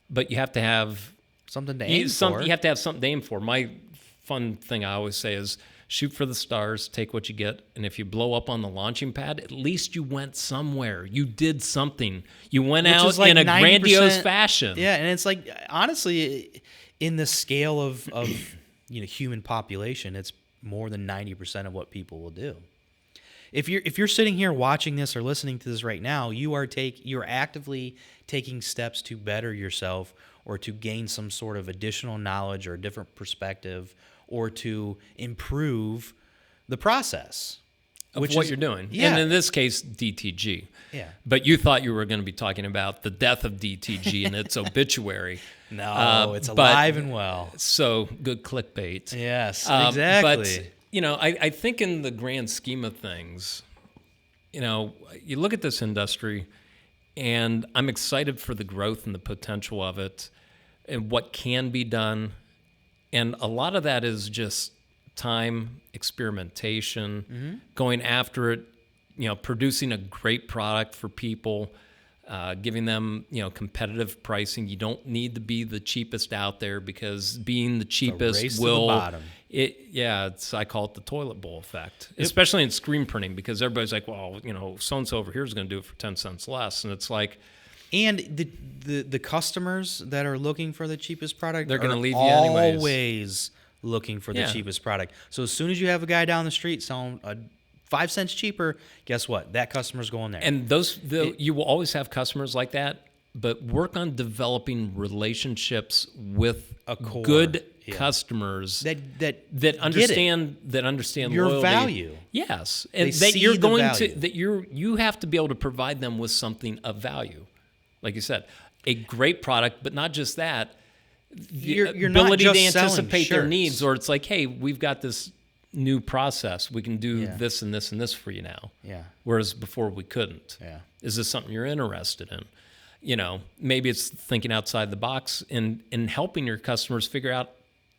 but you have to have something to aim for. You have to have something to aim for. My fun thing I always say is shoot for the stars, take what you get, and if you blow up on the launching pad, at least you went somewhere. You did something. You went out in a grandiose fashion. Yeah, and it's like, honestly, in the scale of human population, it's more than 90% of what people will do. If you're sitting here watching this or listening to this right now, you're actively taking steps to better yourself or to gain some sort of additional knowledge or a different perspective or to improve the process. Of what you're doing. Yeah. And in this case, DTG. Yeah. But you thought you were going to be talking about the death of DTG and its obituary. No, it's alive and well. So good clickbait. Yes, exactly. But, I think in the grand scheme of things, you look at this industry, and I'm excited for the growth and the potential of it and what can be done. And a lot of that is just time, experimentation, going after it, producing a great product for people, giving them, competitive pricing. You don't need to be the cheapest out there because being the cheapest will... to the bottom. I call it the toilet bowl effect, especially in screen printing, because everybody's like, well, so-and-so over here is going to do it for 10 cents less. And it's like... And the customers that are looking for the cheapest product, they're going to leave you anyways. Always looking for the cheapest product. So as soon as you have a guy down the street selling 5 cents cheaper, guess what? That customer's going there. And you will always have customers like that, but work on developing relationships with good customers that understand your loyalty. value. Yes, and you have to be able to provide them with something of value. Like you said, a great product, but not just that. You're ability not to just anticipate their shirts. needs, or it's like, hey, we've got this new process. We can do this and this and this for you now. Yeah. Whereas before we couldn't. Yeah. Is this something you're interested in? Maybe it's thinking outside the box and helping your customers figure out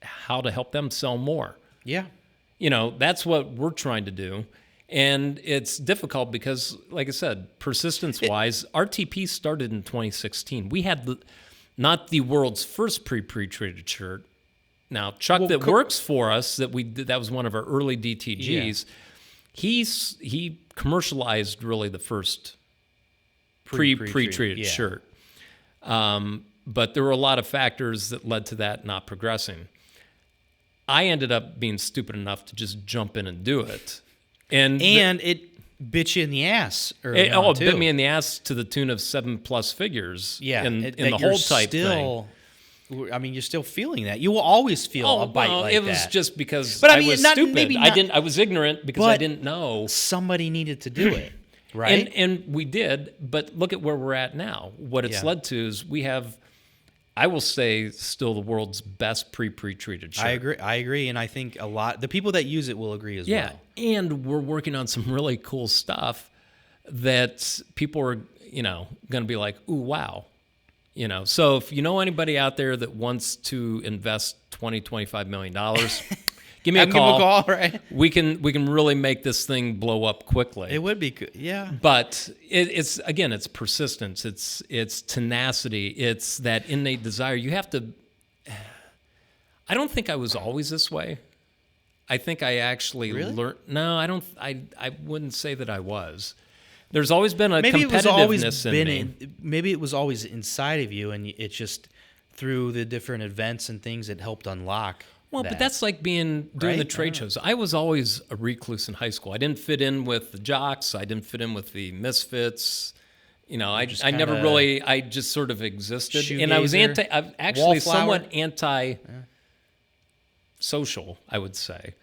how to help them sell more. Yeah. That's what we're trying to do. And it's difficult because, like I said, persistence-wise, RTP started in 2016. We had not the world's first pre-treated shirt. Now, Chuck that works for us, that was one of our early DTGs, he commercialized really the first pre-treated shirt. But there were a lot of factors that led to that not progressing. I ended up being stupid enough to just jump in and do it. And it bit you in the ass. It bit me in the ass to the tune of 7+ figures in the whole type thing. I mean, you're still feeling that. You will always feel a bite like that. It was just because but I was stupid. I was ignorant because I didn't know. Somebody needed to do it, right? And we did, but look at where we're at now. What it's led to is we have, I will say, still the world's best pre-treated shirt. I agree, and I think the people that use it will agree as well. Yeah, and we're working on some really cool stuff that people are, going to be like, ooh, wow. So if you know anybody out there that wants to invest $25 million, give me a call. Give me a call, right? We can really make this thing blow up quickly. It would be good, yeah. But it's persistence, it's tenacity, it's that innate desire. You have to. I don't think I was always this way. I think I actually learned. No, I don't. I wouldn't say that I was. There's always been a competitiveness in me. Maybe it was always inside of you, and it's just through the different events and things it helped unlock. Well, but that's like doing the trade shows. I was always a recluse in high school. I didn't fit in with the jocks. I didn't fit in with the misfits. I just sort of existed. And I was somewhat anti-social, I would say.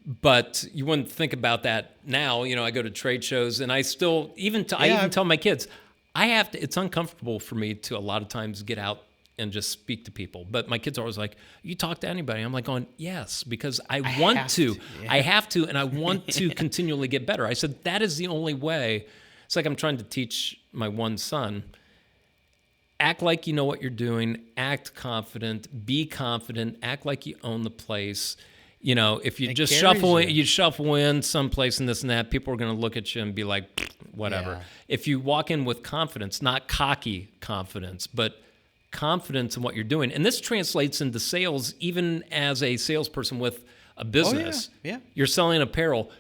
But you wouldn't think about that now. I go to trade shows, and I still I even tell my kids, it's uncomfortable for me to a lot of times get out and just speak to people. But my kids are always like, you talk to anybody? I'm like going, yes, because I want to. Yeah. I have to, and I want to continually get better. I said, that is the only way. It's like I'm trying to teach my one son, act like you know what you're doing, act confident, be confident, act like you own the place. If you just shuffle in someplace and this and that, people are going to look at you and be like, whatever. Yeah. If you walk in with confidence, not cocky confidence, but confidence in what you're doing. And this translates into sales, even as a salesperson with a business. Oh, yeah. You're selling apparel.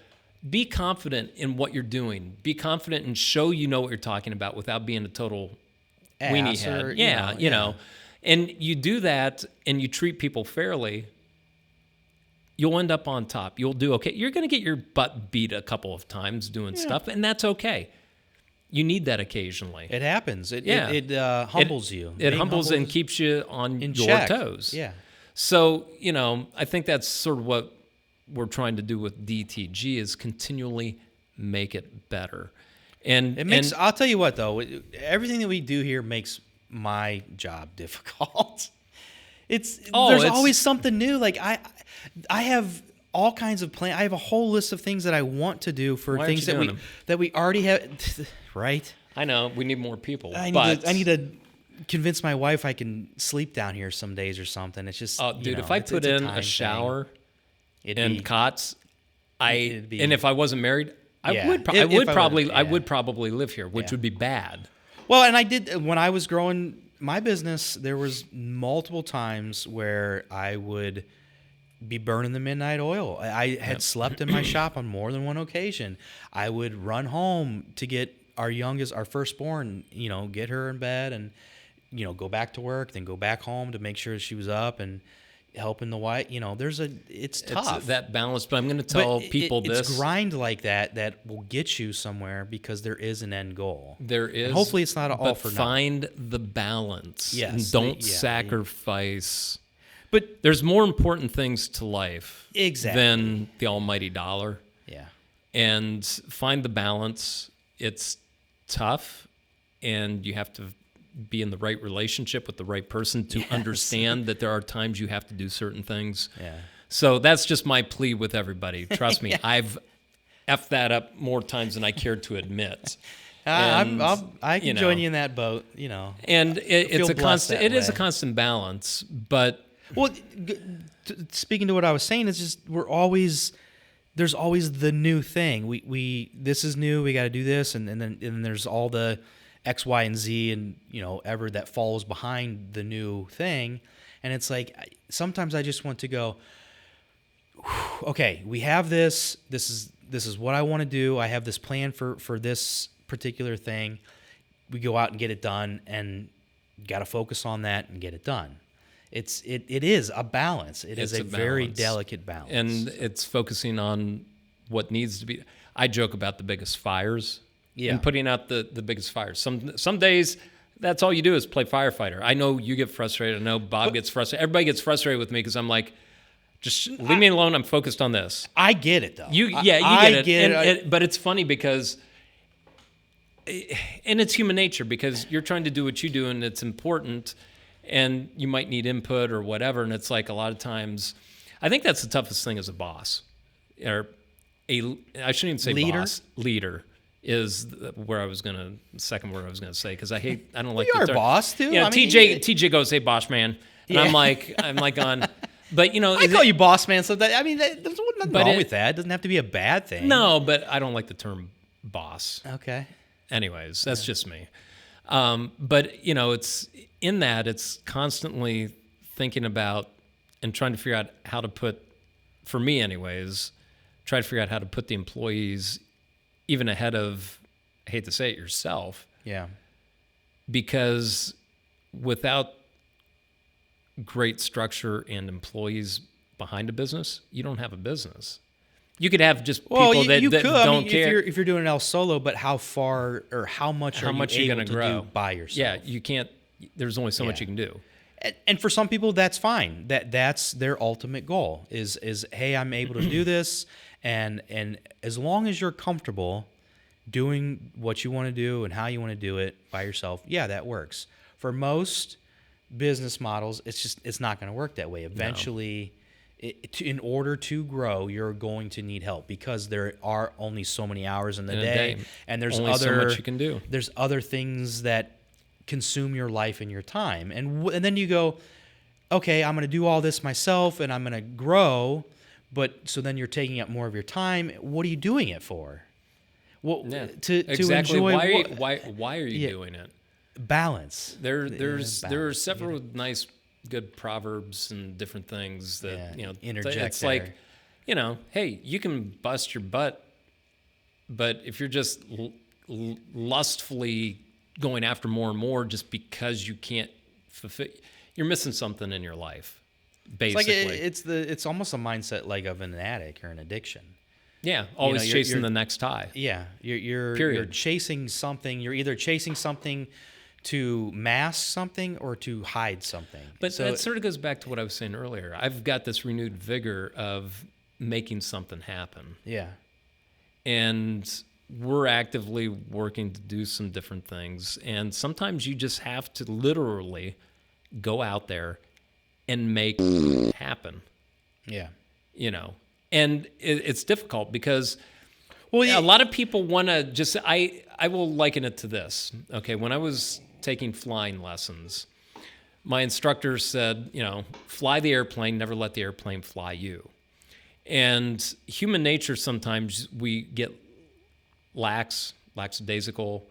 Be confident in what you're doing. Be confident and show you know what you're talking about without being a total weenie head. And you do that and you treat people fairly, you'll end up on top. You'll do okay. You're going to get your butt beat a couple of times doing stuff, and that's okay. You need that occasionally. It happens. It humbles you. It humbles and keeps you on your toes. Yeah. So, I think that's sort of what we're trying to do with DTG is continually make it better. And I'll tell you what, though, everything that we do here makes my job difficult. There's always something new. Like I have all kinds of plans. I have a whole list of things that I want to do for things that we already have. Right? I know we need more people. I need to convince my wife I can sleep down here some days or something. It's just if I put in a shower and cots, and if I wasn't married, I would probably live here, which would be bad. Well, and I did when I was growing my business. There was multiple times where I would be burning the midnight oil. I had slept in my shop on more than one occasion. I would run home to get our firstborn, get her in bed and, go back to work, then go back home to make sure she was up and helping the wife. It's tough. It's that balance, but I'm going to tell people this. It's grind like that will get you somewhere because there is an end goal. There is. And hopefully it's not all for nothing. Find the balance. Yes. And don't sacrifice. But there's more important things to life than the almighty dollar. Yeah. And find the balance. It's tough, and you have to be in the right relationship with the right person to understand that there are times you have to do certain things. Yeah. So that's just my plea with everybody. Trust me, I've effed that up more times than I care to admit. I can join you in that boat, And it's a constant. It is a constant balance, but. Well, speaking to what I was saying, it's just there's always the new thing. This is new. We got to do this, and then there's all the X, Y, and Z, and ever that follows behind the new thing. And it's like sometimes I just want to go, okay, we have this. This is what I want to do. I have this plan for this particular thing. We go out and get it done, and got to focus on that and get it done. It is a balance. It is a very delicate balance. And it's focusing on what needs to be. I joke about the biggest fires and putting out the biggest fires. Some days That's all you do is play firefighter. I know you get frustrated. I know Bob gets frustrated. Everybody gets frustrated with me because I'm like, just leave me alone. I'm focused on this. I get it though. You get it. But it's funny because, and it's human nature because you're trying to do what you do and it's important, and you might need input or whatever. And it's like a lot of times, I think that's the toughest thing as a boss, or I shouldn't even say leader? Boss. Leader is where I was gonna second word I was gonna say because I don't like you're the a term. boss too. You know, I mean, TJ goes, "Hey, boss man," and I'm like on, but you know, I call you boss man. So that I mean, there's nothing wrong with that. It doesn't have to be a bad thing. No, but I don't like the term boss. Okay. Anyways, that's just me. But you know, it's in that it's constantly thinking about and trying to figure out how to put, for me anyways, try to figure out how to put the employees even ahead of, I hate to say it, yourself. Yeah. Because without great structure and employees behind a business, you don't have a business. You could have just people that don't care. If you're doing it all solo, but how far or how much are you able to do by yourself? Yeah, you can't. There's only so much you can do. And for some people, that's fine. That's their ultimate goal. Is hey, I'm able to do this, and as long as you're comfortable doing what you want to do and how you want to do it by yourself, yeah, that works. For most business models, it's not going to work that way. Eventually, in order to grow, you're going to need help because there are only so many hours in the day, and there's only so much you can do. There's other things that consume your life and your time, and then you go, okay, I'm going to do all this myself, and I'm going to grow, but so then you're taking up more of your time. What are you doing it for? Well, to enjoy. Why are you doing it? Balance. There are several nice, good proverbs and different things that interject. It's like, hey, you can bust your butt, but if you're just lustfully going after more and more just because you can't fulfill, you're missing something in your life. Basically, it's almost a mindset like of an addict or an addiction. Yeah, always chasing the next high. Yeah, you're chasing something. You're either chasing something to mask something or to hide something. But that sort of goes back to what I was saying earlier. I've got this renewed vigor of making something happen. Yeah. And we're actively working to do some different things. And sometimes you just have to literally go out there and make it happen. Yeah. And it's difficult because a lot of people want to just, I will liken it to this. Okay, when I was taking flying lessons, my instructor said, fly the airplane, never let the airplane fly you. And human nature, sometimes we get lackadaisical.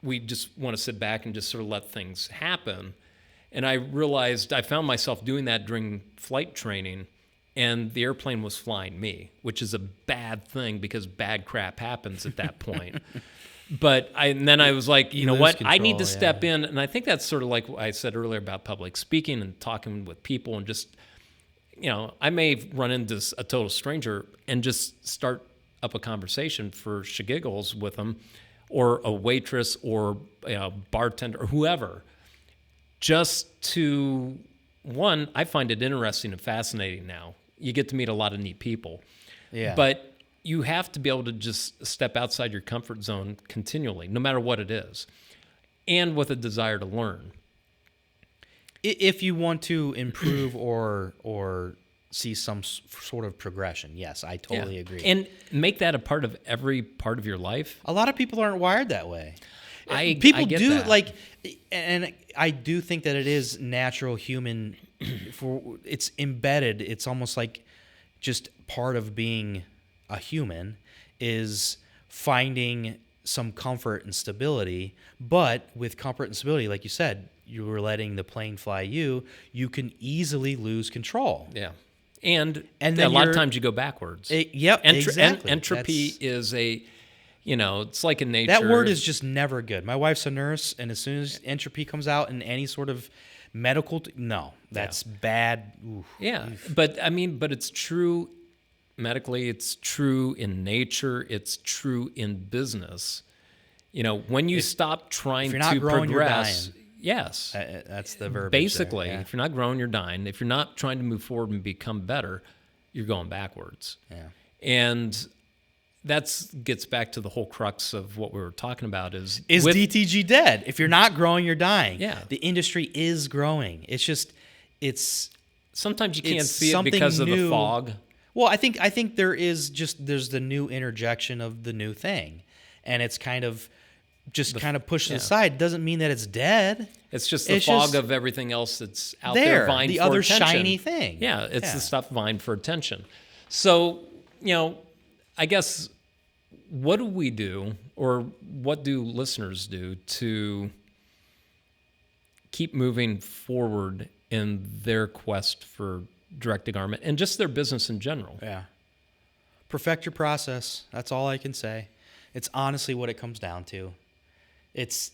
We just want to sit back and just sort of let things happen. And I realized I found myself doing that during flight training, and the airplane was flying me, which is a bad thing because bad crap happens at that point. But then I was like, you know what? I need to step in. And I think that's sort of like what I said earlier about public speaking and talking with people and just, I may run into a total stranger and just start up a conversation for giggles with them, or a waitress or bartender or whoever, just to, one, I find it interesting and fascinating now. You get to meet a lot of neat people. Yeah. But you have to be able to just step outside your comfort zone continually, no matter what it is, and with a desire to learn. If you want to improve or see some sort of progression, yes, I totally agree. And make that a part of every part of your life. A lot of people aren't wired that way. People I get do that. And I do think that it is natural human. It's embedded. It's almost like just part of being a human is finding some comfort and stability. But with comfort and stability, like you said, you were letting the plane fly you. You can easily lose control. Yeah, and a lot of times you go backwards. Exactly. Entropy is it's like in nature. That word is just never good. My wife's a nurse, and as soon as entropy comes out in any sort of medical, that's bad. Oof. Yeah, but it's true medically. It's true in nature. It's true in business. When you stop trying you're not to growing, you're progress, dying. yes, That's the verbiage. basically, there. Yeah. if you're not growing, you're dying. If you're not trying to move forward and become better, you're going backwards. Yeah. And that gets back to the whole crux of what we were talking about is DTG dead? If you're not growing, you're dying. Yeah. The industry is growing. It's just sometimes you can't it's see it something because of the new. fog. Well, I think there's the new interjection of the new thing, and it's kind of pushed aside. Doesn't mean that it's dead. It's just the fog of everything else that's out there vying the for other attention. shiny thing. Yeah, it's the stuff vying for attention. So, I guess what do we do, or what do listeners do to keep moving forward in their quest for direct-to-garment and just their business in general? Yeah. Perfect your process. That's all I can say. It's honestly what it comes down to. It's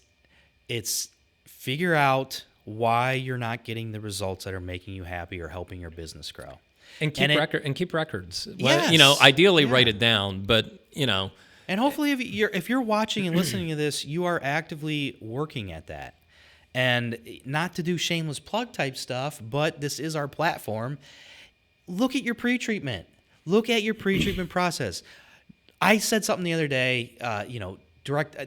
figure out why you're not getting the results that are making you happy or helping your business grow. And keep records. Yes. Ideally write it down, but And hopefully if you're watching and listening to this, you are actively working at that. And not to do shameless plug type stuff, but this is our platform. Look at your pre-treatment. Look at your pre-treatment process. I said something the other day,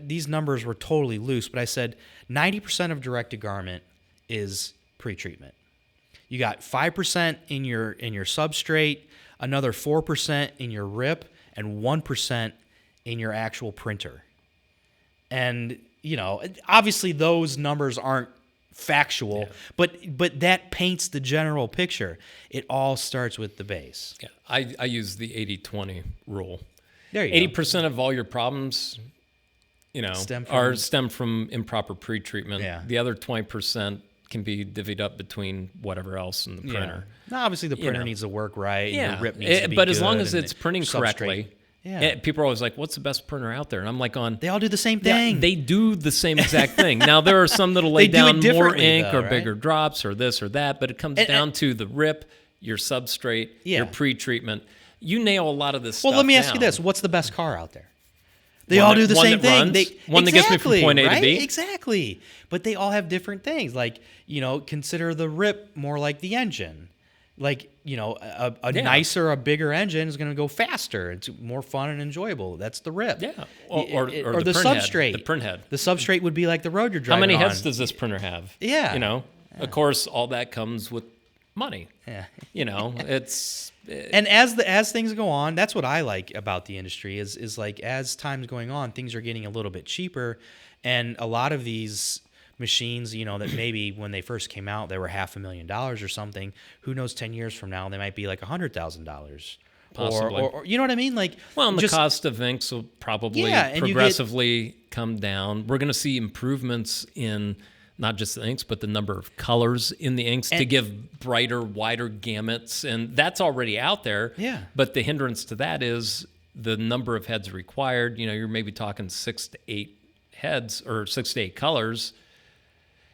these numbers were totally loose, but I said 90% of direct-to-garment is pre-treatment. You got 5% in your substrate, another 4% in your rip, and 1% in your actual printer. And obviously those numbers aren't factual, but that paints the general picture. It all starts with the base. Yeah, I use the 80-20 rule. There you 80% of all your problems, stem from improper pre-treatment. Yeah. The other 20% can be divvied up between whatever else in the printer. Now, obviously the printer needs to work right. Yeah. And the rip needs to be but good, as long as and it's printing correctly. Yeah. People are always like, what's the best printer out there? And I'm like, they all do the same thing. Yeah, they do the same exact thing. Now, there are some that'll lay down more ink or bigger drops or this or that, but it comes down to the rip, your substrate, your pre-treatment. You nail a lot of this stuff. Well, let me ask you this. What's the best car out there? They all do the same thing. One that gets me from point A to B. Exactly. But they all have different things. Like, consider the rip more like the engine. Like, a nicer, a bigger engine is going to go faster. It's more fun and enjoyable. That's the rip. Yeah. Or the substrate. The print head. The substrate would be like the road you're driving on. How many heads does this printer have? Yeah. Of course, all that comes with money. Yeah. And as things go on, that's what I like about the industry is like as time's going on, things are getting a little bit cheaper, and a lot of these machines, that maybe when they first came out they were $500,000 or something. Who knows? 10 years from now they might be like $100,000. Possibly. Or you know what I mean? Like, and the cost of inks will probably progressively come down. We're going to see improvements in not just the inks, but the number of colors in the inks to give brighter, wider gamuts. And that's already out there. Yeah. But the hindrance to that is the number of heads required. You're maybe talking 6 to 8 heads or 6 to 8 colors.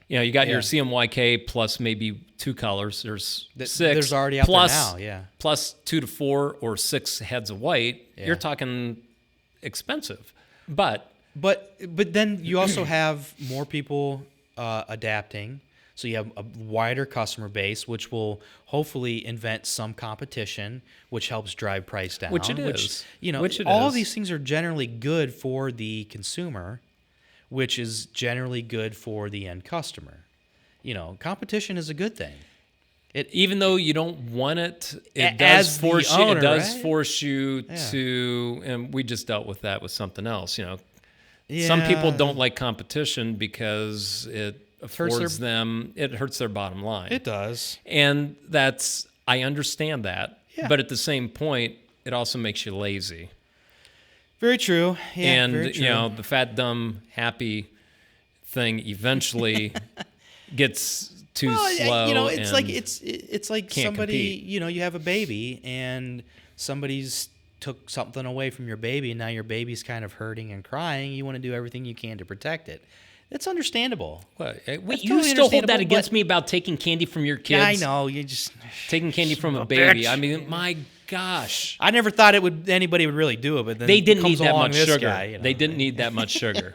You got your CMYK plus maybe 2 colors. There's 6. There's already out there now, yeah. Plus 2 to 4 or 6 heads of white. Yeah. You're talking expensive. But then you also have more people adapting. So you have a wider customer base, which will hopefully invent some competition, which helps drive price down. Which it is. All of these things are generally good for the consumer, which is generally good for the end customer. Competition is a good thing. Even though you don't want it, it does force you to, and we just dealt with that with something else. Some people don't like competition because it affords them, it hurts their bottom line. It does. And I understand that. Yeah. But at the same point, it also makes you lazy. Very true. Yeah, and, very true. The fat, dumb, happy thing eventually gets too slow. It's like somebody, compete. You have a baby and somebody's took something away from your baby, and now your baby's kind of hurting and crying. You want to do everything you can to protect it. It's understandable. Wait, you still hold that against me about taking candy from your kids? Yeah, I know. You just taking candy from a baby. Bitch. I mean, my gosh. I never thought anybody would really do it, but then They didn't comes need that along much this sugar. guy, They didn't need that much sugar.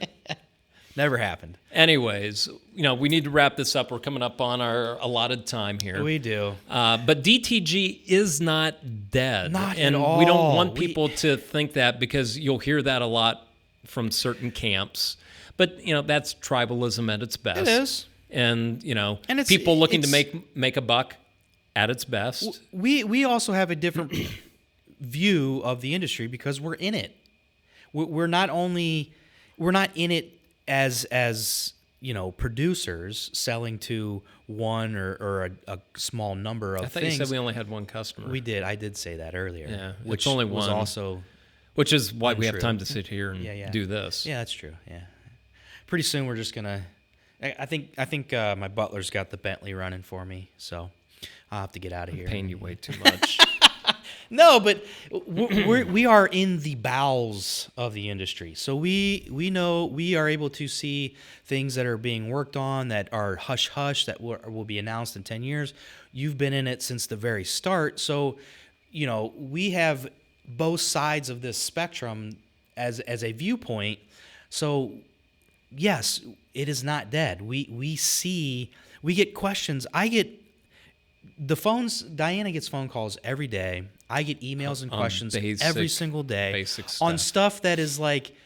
Never happened. Anyways, we need to wrap this up. We're coming up on our allotted time here. We do. But DTG is not dead. Not and at all. We don't want people to think that, because you'll hear that a lot from certain camps. But, that's tribalism at its best. It is. And, And it's, people looking to make a buck at its best. We also have a different view of the industry because we're in it. We're not in it as producers selling to one or a small number of I thought things. you said we only had one customer. We did. I did say that earlier. Yeah, which it's only was one. Also which is why we have untrue. time to sit here and do this. Yeah, that's true. Yeah. Pretty soon we're just gonna. I think my butler's got the Bentley running for me, so I'll have to get out of here. Paying you way too much. No, but we are in the bowels of the industry, so we know we are able to see things that are being worked on that are hush hush that will be announced in 10 years. You've been in it since the very start, so we have both sides of this spectrum as a viewpoint. So yes, it is not dead. We get questions. I get the phones. Diana gets phone calls every day. I get emails and questions every single day on stuff that is like.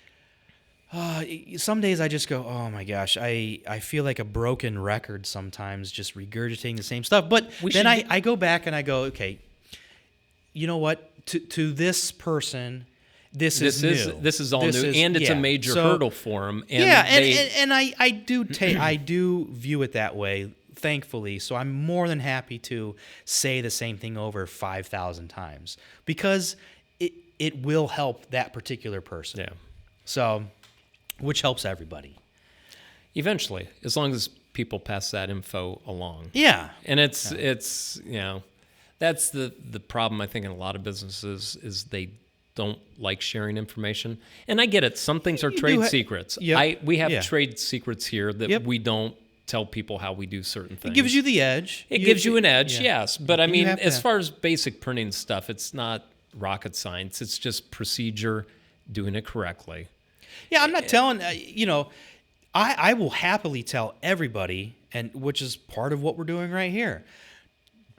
Some days I just go, oh my gosh, I feel like a broken record sometimes, just regurgitating the same stuff. But then I go back and I go, okay, you know what? To this person, this is new. This is all new, and it's a major hurdle for them. And I do view it that way, thankfully. So I'm more than happy to say the same thing over 5,000 times because it will help that particular person. Yeah. So, which helps everybody. Eventually, as long as people pass that info along. Yeah. And it's that's the problem I think in a lot of businesses is they don't like sharing information. And I get it. Some things are trade secrets. Yep. We have trade secrets here that we don't tell people how we do certain things. It gives you the edge. It gives you an edge, yes. But I mean, as far as basic printing stuff, it's not rocket science. It's just procedure, doing it correctly. Yeah, I'm not telling, I will happily tell everybody, and which is part of what we're doing right here.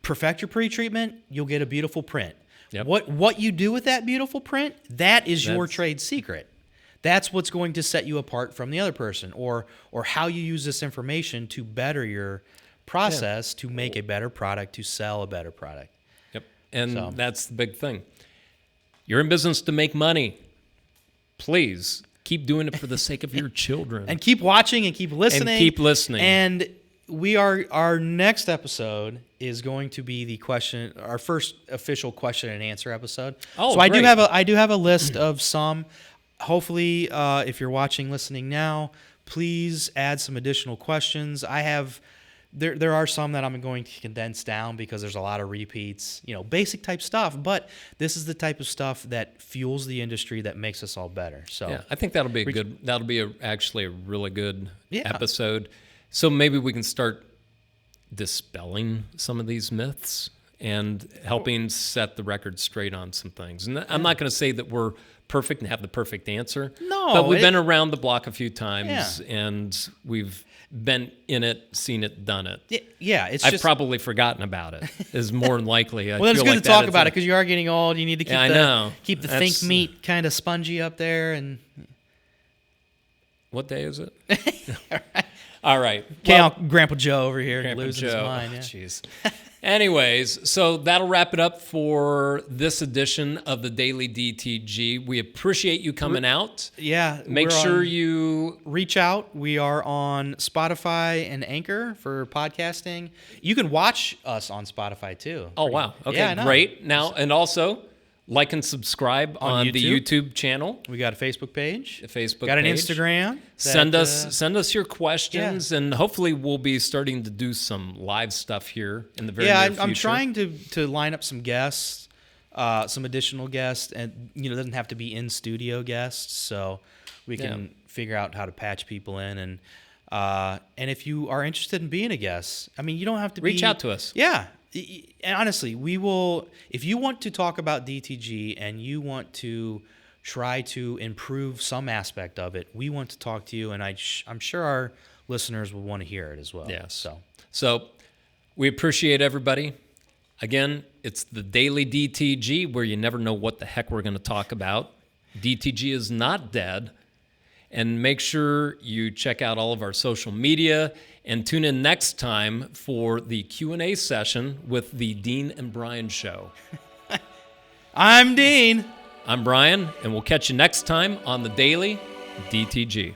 Perfect your pre-treatment, you'll get a beautiful print. Yep. What you do with that beautiful print, that's your trade secret. That's what's going to set you apart from the other person, or how you use this information to better your process to make a better product, to sell a better product. Yep, and that's the big thing. You're in business to make money. Please keep doing it for the sake of your children. And keep watching and keep listening. And our next episode is going to be our first official question and answer episode. Oh, so great. I do have a list of some. Hopefully, if you're listening now, please add some additional questions. There are some that I'm going to condense down because there's a lot of repeats, basic type stuff. But this is the type of stuff that fuels the industry, that makes us all better. So yeah, I think that'll be actually a really good episode. So maybe we can start dispelling some of these myths and helping set the record straight on some things. And I'm not going to say that we're perfect and have the perfect answer. No, but we've been around the block a few times, and we've been in it, seen it, done it. Yeah, I've probably forgotten about it. Is more than likely. Well, it's good to talk about it because you are getting old. You need to keep the think meat kind of spongy up there. And what day is it? All right. Grandpa Joe over here losing his mind. Yeah. Jeez. Anyways, so that'll wrap it up for this edition of the Daily DTG. We appreciate you coming out. Yeah. Make sure you reach out. We are on Spotify and Anchor for podcasting. You can watch us on Spotify too. Oh, wow. Okay, great. Now, and also like and subscribe on the YouTube channel. We got a Facebook page. Got an Instagram. Send us your questions, and hopefully we'll be starting to do some live stuff here in the very near future. I'm trying to line up some guests, some additional guests, and it doesn't have to be in studio guests, so we can figure out how to patch people in. And if you are interested in being a guest, you don't have to reach out to us. Yeah. And honestly, we will, if you want to talk about DTG and you want to try to improve some aspect of it, we want to talk to you, and I'm sure our listeners will want to hear it as well. Yes. So we appreciate everybody. Again, it's the Daily DTG, where you never know what the heck we're going to talk about. DTG is not dead. And make sure you check out all of our social media and tune in next time for the Q&A session with the Dean and Brian Show. I'm Dean. I'm Brian, and we'll catch you next time on the Daily DTG.